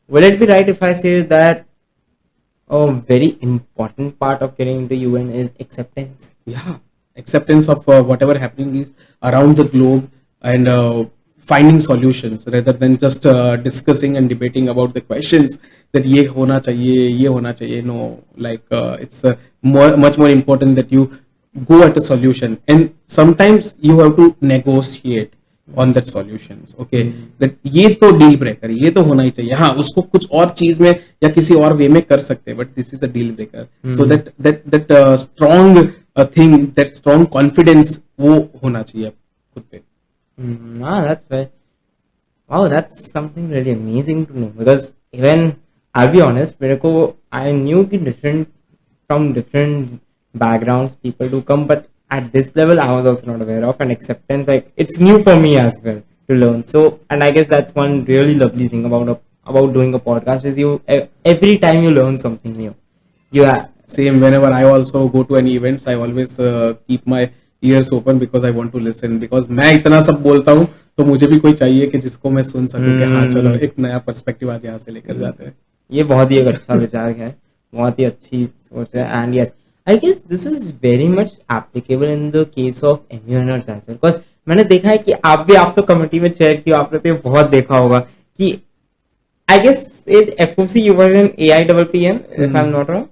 will it be right if I say that a very important part of getting into UN is acceptance? Yeah, acceptance of whatever happening is around the globe, and finding solutions rather than just discussing and debating about the questions that ye hona chahiye. No, like it's much more important that you go at a solution, and sometimes you have to negotiate on that solutions. Okay, that ये तो deal breaker, ये तो होना ही चाहिए, हाँ उसको कुछ और चीज में या किसी और वे में कर सकते हैं, but this is a deal breaker. So that strong thing, that strong confidence वो होना चाहिए खुद पे. Ah, that's right. Wow, that's something really amazing to know, because even I'll be honest, मेरे को I knew कि different backgrounds people do come, but at this level I was also not aware of, and acceptance, like it's new for me as well to learn. So, and I guess that's one really lovely thing about doing a podcast is you every time you learn something new. Same, whenever I also go to any events, I always keep my ears open because I want to listen, because मैं इतना सब बोलता हूँ तो मुझे भी कोई चाहिए कि जिसको मैं सुन सकूं कि हाँ चलो एक नया पर्सपेक्टिव आज यहाँ से लेकर जाते हैं. ये बहुत ही एक अच्छा विचार है, बहुत ही अच्छी सोच है. And yes, I guess this is very much applicable in the case of एम्यूनर्स एज वेल, बिकॉज मैंने देखा है कि आप तो कमेटी में चेयर किया, आपने तो बहुत देखा होगा कि I guess FOC you were in AIPPM if I am not wrong.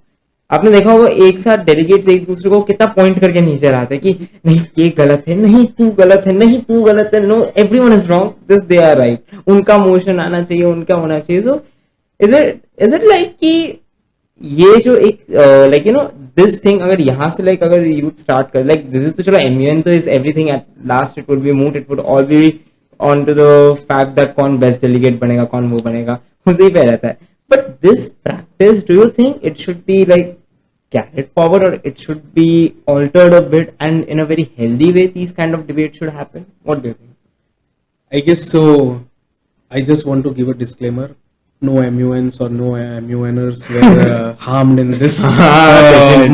आपने देखा होगा एक साथ डेलीगेट्स एक दूसरे को कितना पॉइंट करके नीचे लाते हैं कि नहीं ये गलत है, नहीं तू गलत है, नहीं तू गलत है, no everyone is wrong, just they are right. उनका मोशन आना चाहिए, उनका होना चाहिए. सो इज इट लाइक कि ये जो एक like you know this thing अगर यहाँ से लाइक अगर यूथ स्टार्ट कर लाइक दिस इज तो चलो एमयूएन तो is everything at last it would be moot, it would all be on to the fact that कौन बेस्ट डेलीगेट बनेगा, कौन वो बनेगा, उसे पे रहता है. But this practice, do you think it should be like carried forward, or it should be altered a bit, and in a very healthy way these kind of debates should happen? What do you think? I guess so. I just want to give a disclaimer. No MUNs or no MUNers were harmed in this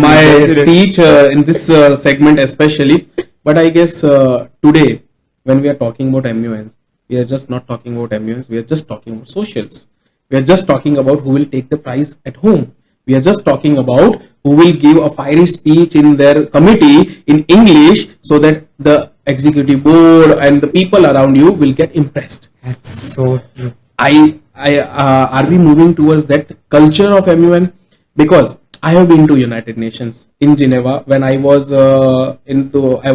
my speech in this segment especially. But I guess today when we are talking about MUNs, we are just not talking about MUNs. We are just talking about socials. We are just talking about who will take the prize at home. We are just talking about who will give a fiery speech in their committee in English so that the executive board and the people around you will get impressed. That's so true. Are we moving towards that culture of MUN? Because I have been to United Nations in Geneva when I was I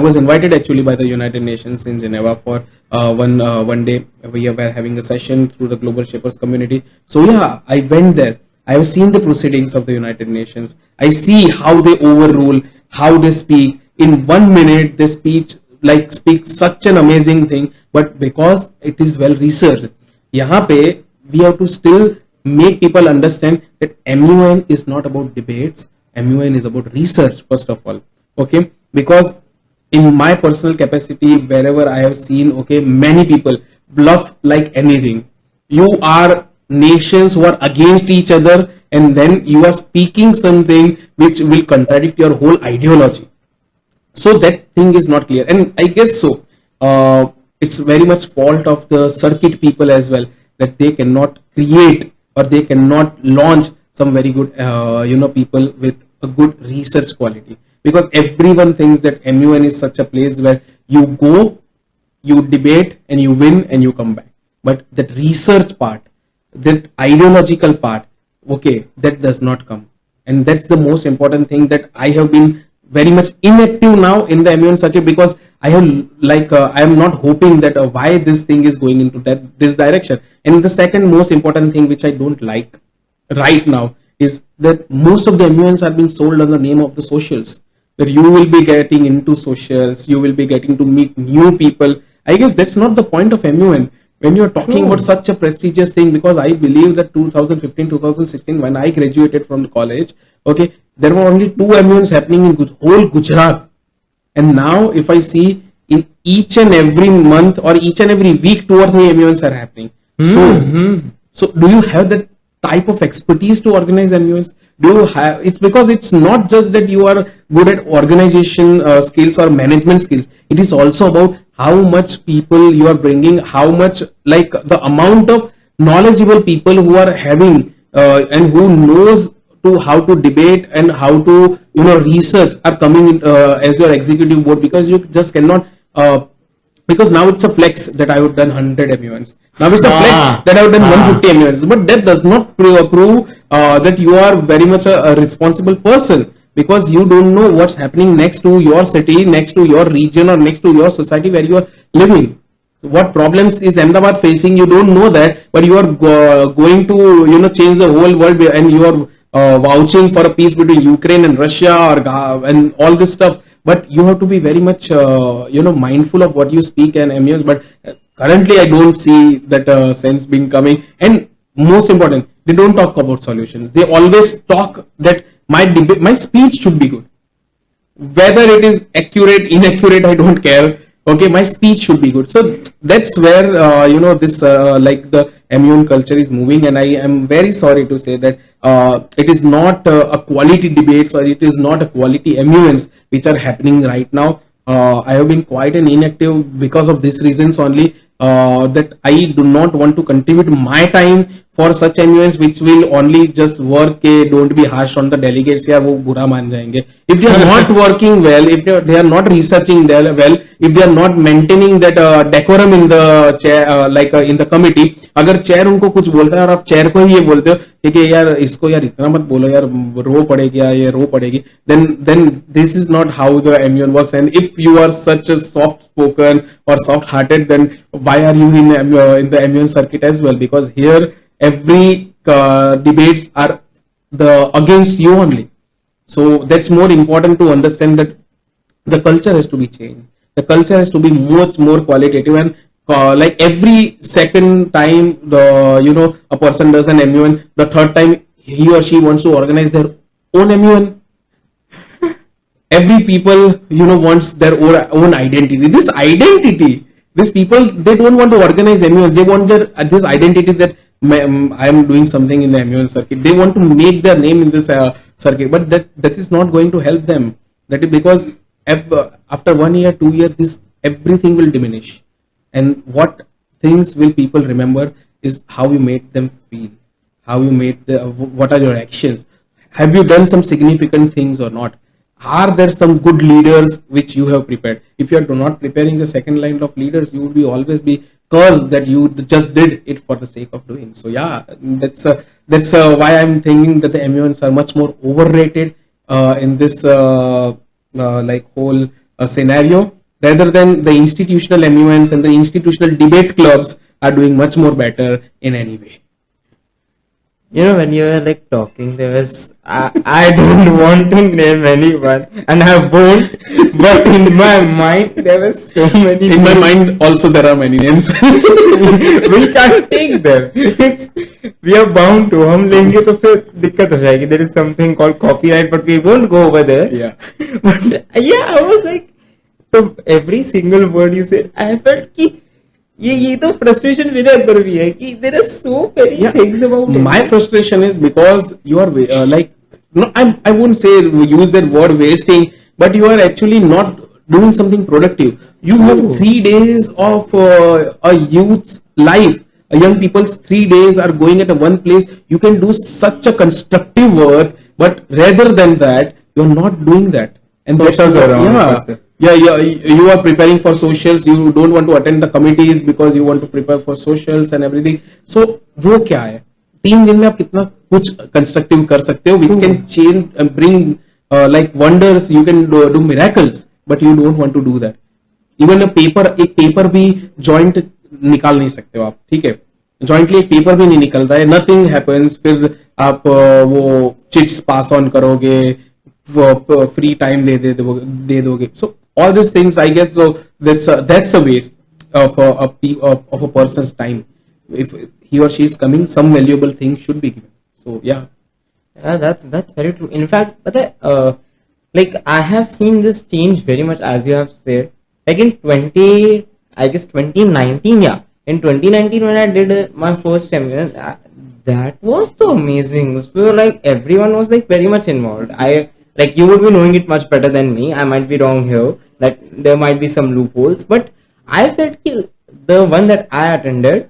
was invited actually by the United Nations in Geneva for one day. We were having a session through the Global Shapers community. So yeah, I went there. I have seen the proceedings of the United Nations. I see how they overrule, how they speak. In 1 minute, they speak such an amazing thing, but because it is well researched. यहाँ पे we have to still make people understand that MUN is not about debates. MUN is about research first of all. Okay, because in my personal capacity, wherever I have seen, okay, many people bluff like anything. You are nations who are against each other, and then you are speaking something which will contradict your whole ideology. So that thing is not clear, and I guess so. It's very much fault of the circuit people as well, that they cannot create or they cannot launch some very good people with a good research quality, because everyone thinks that MUN is such a place where you go, you debate and you win and you come back, but that research part, that ideological part, okay, that does not come. And that's the most important thing, that I have been very much inactive now in the MUN circuit, because I have I am not hoping that why this thing is going into this direction. And the second most important thing which I don't like right now is that most of the MUNs are being sold on the name of the socials, that you will be getting into socials, you will be getting to meet new people. I guess that's not the point of MUN when you are talking about such a prestigious thing, because I believe that 2015 2016 when I graduated from the college, okay, there were only 2 MUNs happening in whole Gujarat. And now if I see in each and every month or each and every week, 2 or 3 MUNs are happening. So do you have that type of expertise to organize MUNs? Do you have? It's because it's not just that you are good at organization skills or management skills. It is also about how much people you are bringing, how much, like, the amount of knowledgeable people who are having and who knows to how to debate and how to, research, are coming in, as your executive board, because you just cannot, because now it's a flex that I have done 100 MUNs. Now it's a flex that I have done 150 MUNs. But that does not prove that you are very much a responsible person, because you don't know what's happening next to your city, next to your region, or next to your society where you are living. What problems is Ahmedabad facing? You don't know that, but you are going to, change the whole world, and you are vouching for a peace between Ukraine and Russia, and all this stuff. But you have to be very much, mindful of what you speak and MUs. But currently, I don't see that sense being coming. And most important, they don't talk about solutions. They always talk that my speech should be good, whether it is accurate, inaccurate, I don't care. Okay, my speech should be good. So that's where, this, like, the immune culture is moving. And I am very sorry to say that it is not a quality debates, or it is not a quality immunes which are happening right now. I have been quite an inactive because of these reasons only, that I do not want to contribute my time for such MUNs which will only just work. Don't be harsh on the delegates, या वो बुरा मान जाएंगे. If they are not working well, if they are not researching well, if they are not maintaining that decorum in the chair, in the committee, अगर chair उनको कुछ बोलता है और आप chair को ही ये बोलते हो कि यार इसको यार इतना मत बोलो यार, रो पड़ेगी या ये रो पड़ेगी, then this is not how the MUN works. And if you are such a soft spoken or soft hearted, then why are you in the MUN circuit as well? Because here every debates are the against you only. So that's more important to understand, that the culture has to be changed. The culture has to be much more qualitative. And like every second time a person does an MUN, the third time he or she wants to organize their own MUN. Every people wants their own identity. These people, they don't want to organize MUNs. They want this identity that I am doing something in the MUN circuit. They want to make their name in this circuit, but that is not going to help them. That is because after 1 year, 2 years, this everything will diminish. And what things will people remember is how you made them feel, how you made what are your actions, have you done some significant things or not, are there some good leaders which you have prepared. If you are not preparing the second line of leaders, you will always be cursed that you just did it for the sake of doing. So yeah, that's why I'm thinking that the MUNs are much more overrated in this whole scenario, rather than the institutional MUNs. And the institutional debate clubs are doing much more better in any way. When you were like talking, there was I don't want to name anyone, and I won't. But in my mind, there were so many. In my mind, also there are many names. We can't take them. We are bound to. हम लेंगे तो फिर दिक्कत हो जाएगी. There is something called copyright, but we won't go over there. Yeah. But yeah, I was like, so every single word you said, I felt कि ये तो frustration मेरे अंदर भी है कि there are so many things about it. My frustration is because you are I won't say use that word wasting, but you are actually not doing something productive. You have 3 days of a youth's life. A young people's 3 days are going at one place. You can do such a constructive work, but rather than that, you are not doing that. And Socials around. You are preparing for socials. You don't want to attend the committees because you want to prepare for socials and everything. So वो क्या है? 3 दिन में आप कितना कुछ constructive कर सकते हो, which can change and bring like wonders. You can do miracles, but you don't want to do that. Even एक पेपर भी joint निकाल नहीं सकते हो आप, ठीक है? Jointly एक पेपर भी नहीं निकलता है. Nothing happens. फिर आप वो चिट्स पास ऑन करोगे, फ्री टाइम दे दोगे. So all these things, I guess, so that's a waste of a person's time. If he or she is coming, some valuable thing should be given. So yeah, that's very true. In fact, like I have seen this change very much, as you have said. Like in 20, I guess 2019, yeah. In 2019, when I did my first MUN, that was so amazing. So like everyone was like very much involved. I like you would be knowing it much better than me. I might be wrong here. That there might be some loopholes, but I felt the one that I attended,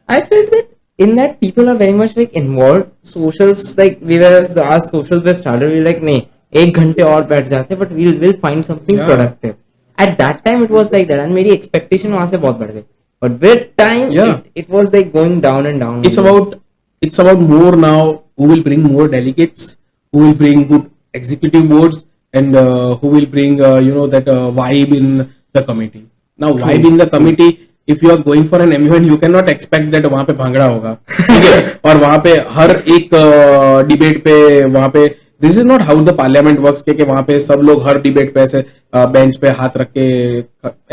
I felt that in that people are very much like involved. Socials, like we were, our socials were started. We were like, नहीं एक घंटे और बैठ जाते, but we'll find something Yeah. productive. At that time, it was like that, and मेरी expectation वहाँ से बहुत बढ़ गई. But with time, Yeah. it was like going down and down. it's about it's about more now who will bring more delegates, who will bring good executive boards, and who will bring that vibe in the committee. Now vibe in the committee, if you are going for an MUN, you cannot expect that वहां पे भांगड़ा होगा, ठीक है, और वहां पे हर एक debate पे वहां पे this is not how the parliament works के वहां पे सब लोग हर डिबेट पे ऐसे बेंच पे हाथ रख के,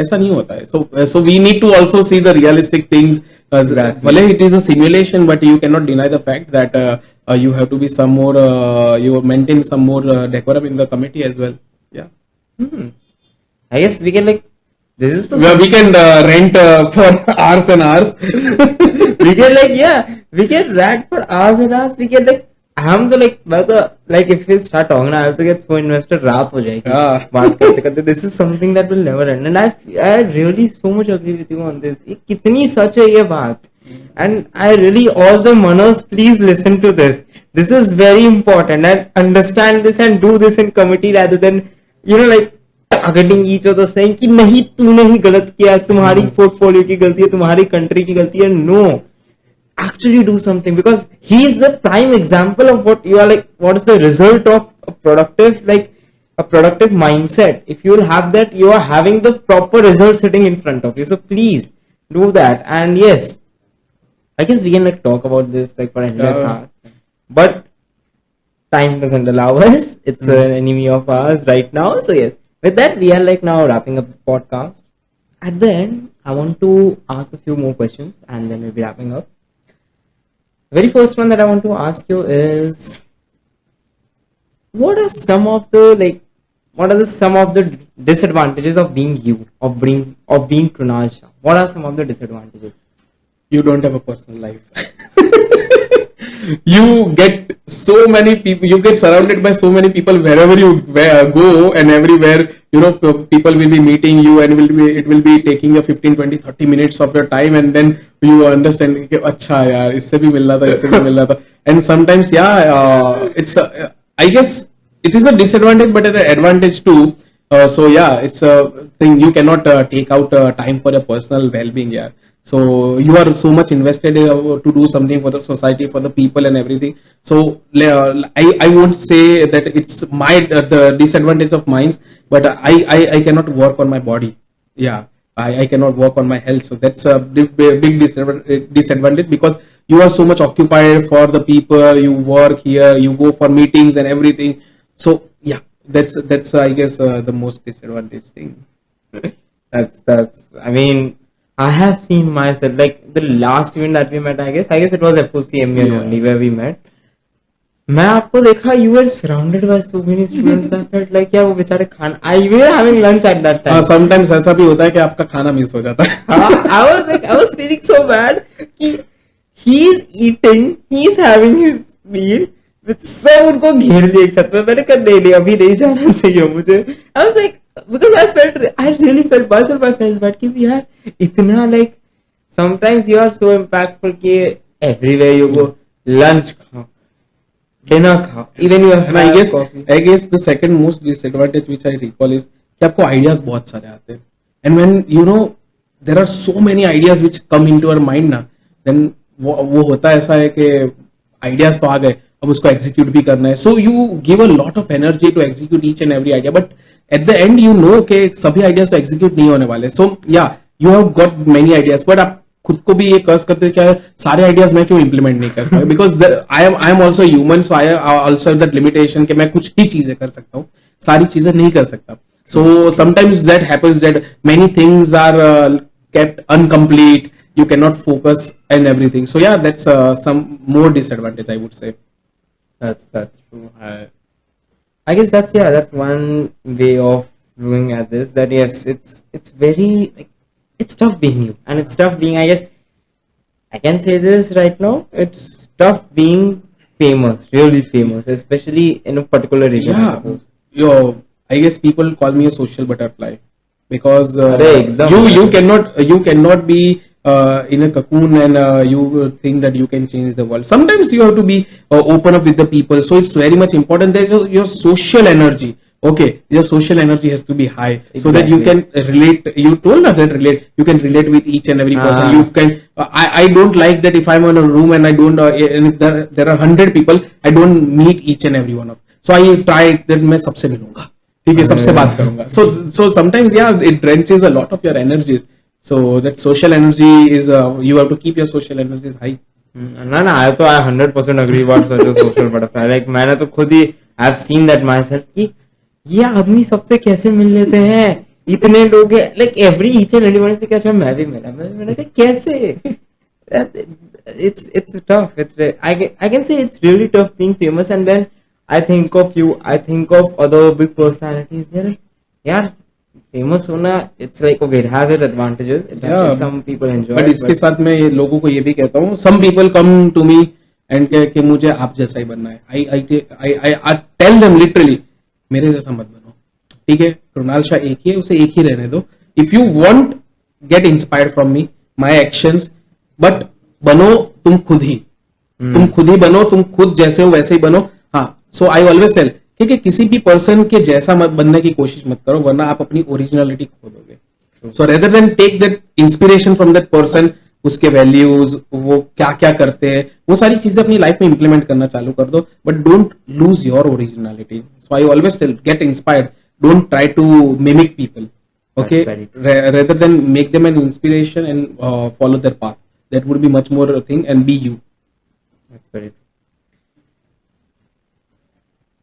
ऐसा नहीं होता है. So we need to also see the realistic things. Exactly. Well, it is a simulation, but you cannot deny the fact that you have to be some more, you maintain some more decorum in the committee as well. Yeah. I guess we can like this is the Well, we can rent for hours and hours. we can like we can rant for hours and hours. We can like हम तो like मैं तो like if we start talking now, I have to get so invested, रात हो जाएगी Yeah. बात करते करते. This is something that will never end, and I really so much agree with you on this. ये कितनी सच है ये बात, and I really all the monos please listen to this. This is very important, and understand this and do this in committee rather than like targeting each other saying कि नहीं तूने ही गलत किया, तुम्हारी पोर्टफोलियो की गलती है, तुम्हारी कंट्री की गलती है. No, actually do something, because he is the prime example of what you are like, what is the result of a productive mindset. If you will have that, you are having the proper result sitting in front of you. So please do that. And yes, I guess we can like talk about this like for endless hours, but time doesn't allow us. It's an enemy of ours right now. So yes, with that we are like now wrapping up the podcast. At the end, I want to ask a few more questions and then we'll be wrapping up. Very first one that I want to ask you is, what are some of the disadvantages of being you, of being Krunal Shah? What are some of the disadvantages? You don't have a personal life. You get so many people, you get surrounded by so many people wherever you go, and everywhere people will be meeting you, and it will be taking you 15, 20, 30 minutes of your time, and then you understand कि अच्छा यार इससे भी मिल रहा था, इससे भी मिल रहा था. And sometimes it's I guess it is a disadvantage but an advantage too. So yeah, it's a thing, you cannot take out time for your personal well-being. Yeah, so you are so much invested to do something for the society, for the people and everything. So I won't say that it's my the disadvantage of mine, but I cannot work on my body. Yeah, I cannot work on my health. So that's a big disadvantage, because you are so much occupied for the people, you work here, you go for meetings and everything. So yeah, that's I guess the most disadvantage thing. That's I mean, I have seen myself like the last event that we met. I guess it was FOCMN only where we met. मैं आपको देखा, you were surrounded by so many students. I felt like यार वो बेचारे खाना, we were having lunch at that time. Sometimes ऐसा भी होता है कि आपका खाना मिस हो जाता है. I was feeling so bad कि he's eating, he's having his meal, सब उनको घेर दिए एक साथ में. मैंने कहा नहीं अभी नहीं जाना चाहिए मुझे. I was like, because I really felt myself, I felt bad कि यार इतना like sometimes you are so impactful कि everywhere you go, lunch खाओ, dinner खाओ, even you have I guess the second most disadvantage which I recall is कि आपको ideas बहुत सारे आते हैं, and when there are so many ideas which come into your mind ना, then वो होता है ऐसा है कि ideas तो आ गए, अब उसको execute भी करना है. So you give a lot of energy to execute each and every idea, but at the end कि सभी ideas तो execute नहीं होने वाले. So yeah, you have got many ideas, but आप खुद को भी ये कर्स करते हैं क्या सारे आइडियाज मैं क्यों इंप्लीमेंट नहीं कर सकता, because I am also human, so I also that limitation कि मैं कुछ ही चीजें कर सकता हूँ, सारी चीजें नहीं कर सकता. So sometimes that happens that many things are kept incomplete, you cannot focus and everything. So yeah, that's some more disadvantage I would say. That's true. I guess that's one way of looking at this. That yes, it's very like it's tough being you, and it's tough being. I guess I can say this right now. It's tough being famous, really famous, especially in a particular region. I Yeah, suppose. I guess people call me a social butterfly because अरे एकदम you यार. cannot be in a cocoon and you think that you can change the world. Sometimes you have to be open up with the people. So it's very much important that your social energy. Okay, your social energy has to be high so that you Exactly. can relate. You told us that relate. You can relate with each and every person. You Ah, can. I don't like that if I'm in a room and I don't. And if there are 100 people, I don't meet each and every one of. So I try that मैं सबसे मिलूंगा. ठीक है सबसे बात अरे करूंगा. So sometimes yeah it drenches a lot of your energies. So that social energy is you have to keep your social energies high. ना ना I तो I 100% agree about such a social butterfly. Like मैंने तो खुद ही I've seen that myself कि ये आदमी सबसे कैसे मिल लेते हैं इतने लोग हैं like every each and everyone से क्या अच्छा मैं भी मिला मैंने कहा कैसे it's tough I can say it's really tough being famous and then I think of you I think of other big personalities they're like यार famous होना it's like okay it has its advantages Yeah, some people enjoy but it इसके but साथ मैं लोगों को ये भी कहता हूँ some people come to me and कि मुझे आप जैसा ही बनना है आई टेल देम लिटरली मेरे जैसा मत बनो ठीक है कृणाल शाह एक ही है उसे एक ही रहने दो if you want get inspired from me my actions but बनो तुम खुद ही तुम खुद ही बनो तुम खुद जैसे हो वैसे ही बनो हाँ सो आई ऑलवेज टेल ठीक है किसी भी पर्सन के जैसा मत बनने की कोशिश मत करो वरना आप अपनी ओरिजिनलिटी खो दोगे so rather than take that inspiration from that person उसके वैल्यूज वो क्या क्या करते हैं वो सारी चीजें अपनी लाइफ में इंप्लीमेंट करना चालू कर दो but don't lose your originality so I always tell get inspired don't try to mimic people okay that's very rather than make them an inspiration and follow their path that would be much more a thing and be you. that's very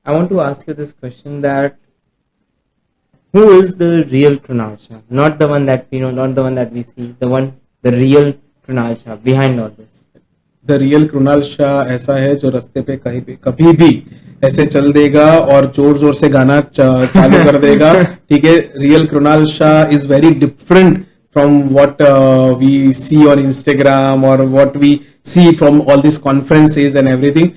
I want to ask you this question that who is the real Krunal Shah? Not the one that we know, not the one that we see, the real Krunal Shah behind all this. The real Krunal Shah ऐसा है जो रास्ते पे कहीं भी कभी भी ऐसे चल देगा और जोर जोर से गाना चालू कर देगा ठीक है real Krunal Shah is very different from what we see on Instagram और what we see from all this conferences and everything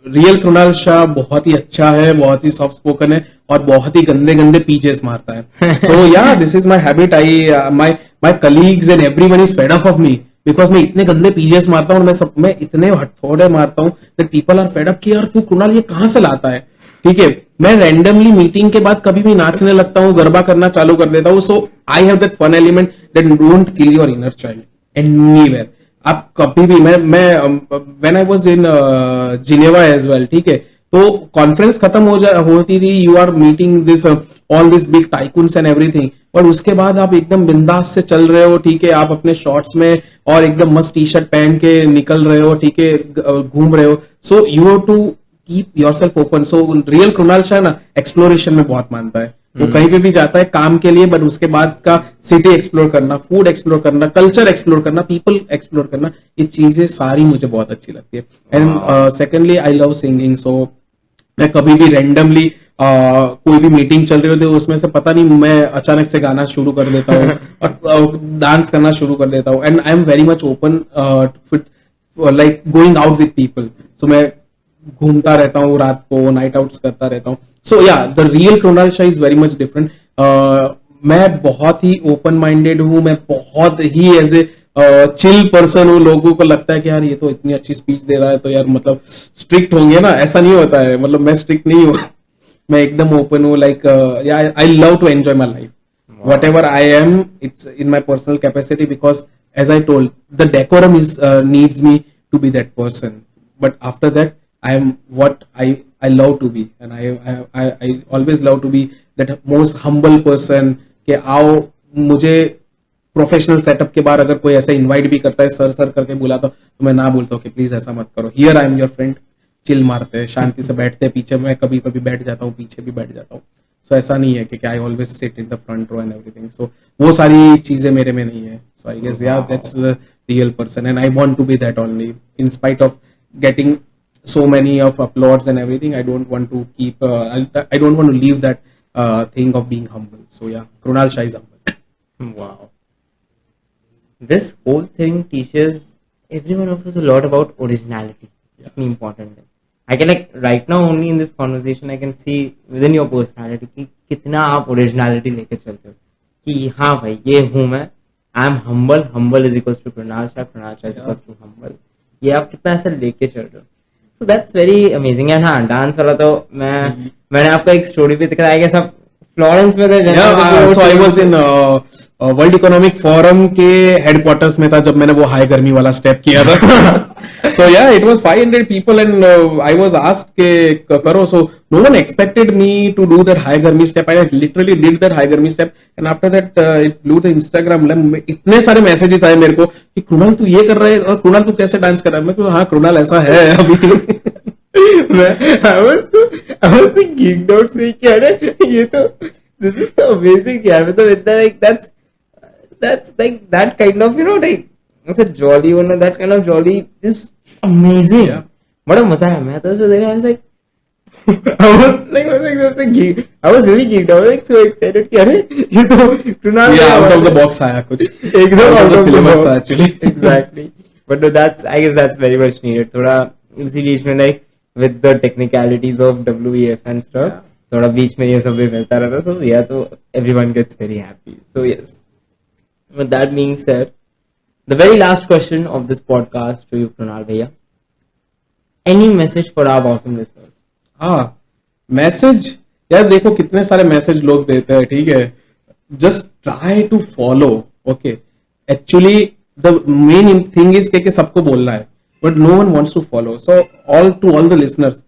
real Krunal Shah बहुत ही अच्छा है बहुत ही सॉफ्ट स्पोकन है और बहुत ही गंदे गंदे पीजेस मारता है सो या this is my habit I my my colleagues and everyone is fade of me because मैं इतने गंदे पीजेस मारता हूँ मैं इतने हटफोड़े मारता हूँ that people are fed up कि यार तू कृणाल ये कहाँ से लाता है ठीक है मैं रैंडमली मीटिंग के बाद कभी भी नाचने लगता हूँ गरबा करना चालू कर देता हूँ so I have that fun element that don't kill your inner child anywhere आप कभी भी मैं when I was in Geneva as well ठीक है तो कॉन्फ्रेंस खत्म होती थी you are meeting this all this big tycoons and everything और उसके बाद आप एकदम बिंदास से चल रहे हो ठीक है आप अपने शॉर्ट्स में और एकदम मस्त टी शर्ट पहन के निकल रहे हो ठीक है घूम रहे हो so you have to keep yourself open so real Krunal Shah ना एक्सप्लोरेशन में बहुत मानता है वो कहीं पे भी जाता है काम के लिए बट उसके बाद का सिटी एक्सप्लोर करना फूड एक्सप्लोर करना कल्चर एक्सप्लोर करना पीपल एक्सप्लोर करना ये चीजें सारी मुझे बहुत अच्छी लगती है and secondly I love singing so मैं कभी भी रैंडमली कोई भी मीटिंग चल रही होती है उसमें से पता नहीं मैं अचानक से गाना शुरू कर देता हूँ और डांस करना शुरू कर देता हूँ and I am very much open like going out with people so मैं घूमता रहता हूँ रात को नाइट आउट्स करता रहता हूँ सो या the real Krunal Shah is very much different मैं बहुत ही ओपन माइंडेड हूँ मैं बहुत ही एज ए चिल पर्सन हूँ लोगों को लगता है कि यार ये तो इतनी अच्छी स्पीच दे रहा है तो यार मतलब स्ट्रिक्ट होंगे ना ऐसा नहीं होता है मतलब मैं स्ट्रिक्ट नहीं हूँ मैं एकदम ओपन हूँ like I love to enjoy my life whatever I am it's in my personal capacity because as I told the decorum is needs me to be that person but after that I am what I love to be and I always love to be that most humble person कि आओ मुझे professional setup के बाद अगर कोई ऐसा invite भी करता है सर करके बुलाता तो मैं ना बोलता हूँ कि प्लीज ऐसा मत करो here I am your friend chill मारते हैं शांति से बैठते हैं पीछे मैं कभी कभी बैठ जाता हूँ पीछे भी बैठ जाता हूँ सो ऐसा नहीं है कि I always sit in the front row and everything so वो सारी चीजें मेरे में नहीं है so I guess yeah that's the real person and I want to be that only in spite of getting so many of applauds and everything. I don't want to keep. I don't want to leave that thing of being humble. So yeah, Krunal Shah is humble. Wow. This whole thing teaches every one of us a lot about originality. Yeah. It's important है. I can like right now only in this conversation I can see within your personality कि कितना आप originality लेके चलते हो कि हाँ भाई ये हूँ मैं I am humble, humble is equals to Krunal Shah is Yeah. equals to humble. ये आप कितना ऐसा लेके चल रहे हो. So that's very amazing. And हाँ डांस वाला तो मैंने आपको एक स्टोरी भी दिखाया कि सब फ्लोरेंस में थे. Yeah, so I was in world economic forum के हेडक्वार्टर्स में था जब मैंने वो हाई गर्मी वाला स्टेप किया था. So yeah, it was 500 people and I was asked के करो. So no one expected me to do that high गर्मी step. I literally did that high गर्मी step and after that it blew the Instagram. इतने सारे messages आए मेरे को कि कृणाल तू ये कर रहा है और कृणाल तू कैसे डांस कर रहा है. मैं हाँ कृणाल ऐसा है अभी. I was like geeked out saying कि अरे ये तो this is so amazing यार. मतलब इतना like that's like that kind of like ऐसे jolly होना, that kind of jolly is amazing. Yeah. बड़ा मजा आया. मैं तो उसको देखा I was like I was really geeked. I was like so excited कि अरे ये तो Krunal out of the box आया कुछ एकदम out of the syllabus था actually. Exactly. But no, I guess that's very much needed. थोड़ा इसी बीच में like with the technicalities of WEF and stuff, थोड़ा बीच में ये सब भी मिलता रहता. So yeah, तो everyone gets very happy. So yes. With that being said, the very last question of this podcast to you, Krunal Bhaiya. Any message for our awesome listeners? हाँ message यार देखो कितने सारे मैसेज लोग देते हैं. ठीक है, just try to follow. Okay, actually the main thing is कि सबको बोलना है but no one wants to follow. So all the listeners,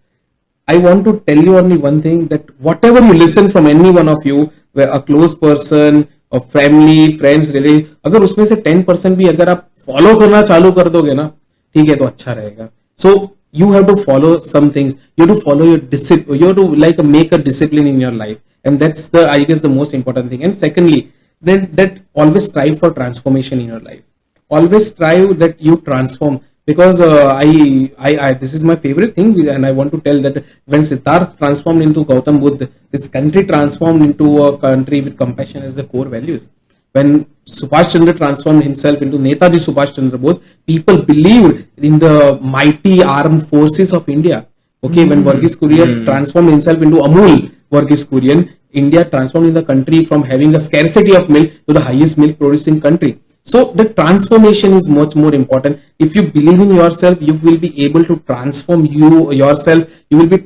I want to tell you only one thing, that whatever you listen from any one of you, a close person, a family, friends, relative, अगर उसमें से 10% भी अगर आप follow करना चालू कर दोगे ना, ठीक है, तो अच्छा रहेगा. So you have to follow some things. You have to follow your discipline. You have to like make a discipline in your life, and that's the, I guess, the most important thing. And secondly, then that always strive for transformation in your life. Always strive that you transform. Because I this is my favorite thing, and I want to tell that when Siddharth transformed into Gautam Buddha, this country transformed into a country with compassion as the core values. When Subhash Chandra transformed himself into Netaji Subhash Chandra Bose, people believed in the mighty armed forces of India. Okay, when Verghese Kurian transformed himself into Amul Verghese Kurian, India transformed in the country from having a scarcity of milk to the highest milk producing country. So the transformation is much more important. If you believe in yourself, you will be able to transform yourself. You will be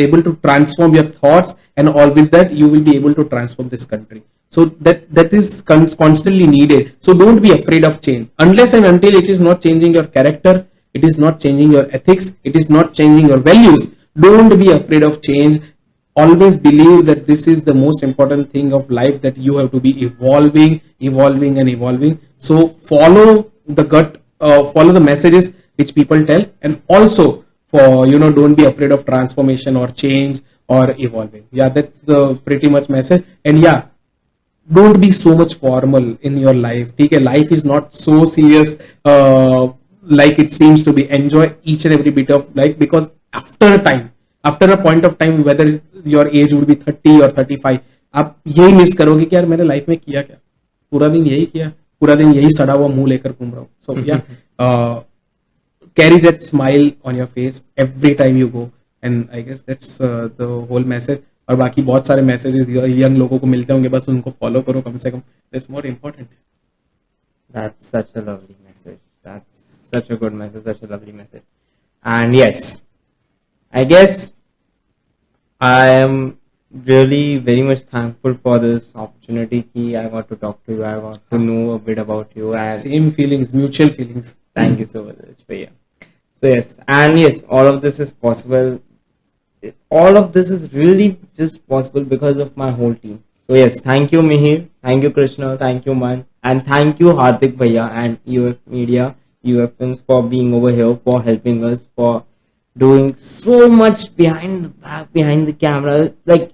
able to transform your thoughts, and all with that, you will be able to transform this country. So that is constantly needed. So don't be afraid of change unless and until it is not changing your character, it is not changing your ethics, it is not changing your values. Don't be afraid of change. Always believe that this is the most important thing of life, that you have to be evolving. So follow the gut, follow the messages which people tell, and also for don't be afraid of transformation or change or evolving. Yeah, that's the pretty much message. And yeah, don't be so much formal in your life. Okay, life is not so serious like it seems to be. Enjoy each and every bit of life, because after a point of time, whether your age would be 30 or 35, आप यही miss करोगे कि यार मैंने life में किया क्या, पूरा दिन यही किया, पूरा दिन यही सड़ा हुआ मुंह लेकर घूम रहा हूँ. So yeah, carry that smile on your face every time you go, and I guess that's the whole message. और बाकी बहुत सारे मैसेजेस यंग लोगों को मिलते होंगे, बस उनको फॉलो करो कम से कम. That's more important. That's such a lovely message. That's such a good message, such a lovely message. And yes, I guess I am really very much thankful for this opportunity. I got to talk to you. I got to know a bit about you. And same feelings, mutual feelings. Thank you so much, Bhaiya. So yes, and yes, all of this is possible. All of this is really just possible because of my whole team. So yes, thank you Mihir, thank you Krishna, thank you Man, and thank you Hardik Bhaiya and UF Media, UF Films for being over here, for helping us, for doing so much behind the camera. Like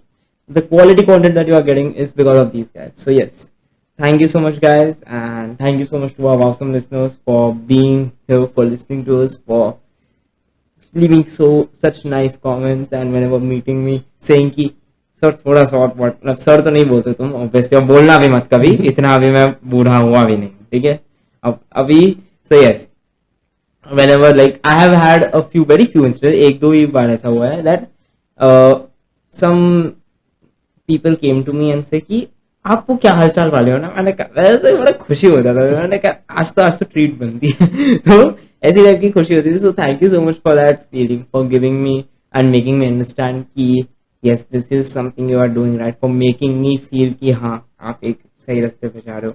the quality content that you are getting is because of these guys. So yes, thank you so much guys, and thank you so much to our awesome listeners for being here, for listening to us, for leaving such nice comments and whenever meeting me saying कि sir थोड़ा short मतलब sir तो नहीं बोलते तुम obviously, और बोलना भी मत कभी, इतना अभी मैं बूढ़ा हुआ भी नहीं, ठीक है। अब अभी so yes, whenever like I have had a few very few instances, एक दो ही बार ऐसा हुआ है that some people came to me and say कि आपको क्या हालचाल वाले हो ना, मैंने कहा वैसे बड़ा खुशी होता था, मैंने कहा आज तो ट्रीट बनती है तो ऐसी टाइप की खुशी होती थी। So thank you so much for that feeling, for giving me and making me understand कि yes this is something you are doing right, for making me feel कि हाँ आप एक सही रास्ते पे जा रहे हो।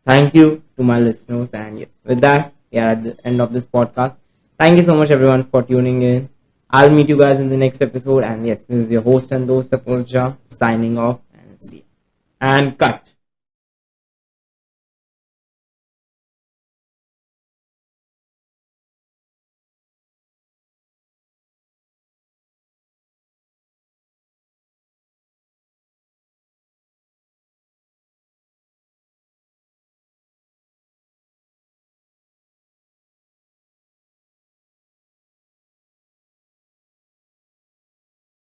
Thank you to my listeners, and yes, with that, we are at the end of this podcast. Thank you so much, everyone, for tuning in. I'll meet you guys in the next episode, and yes, this is your host and host, Apurja, signing off, and see you. And cut.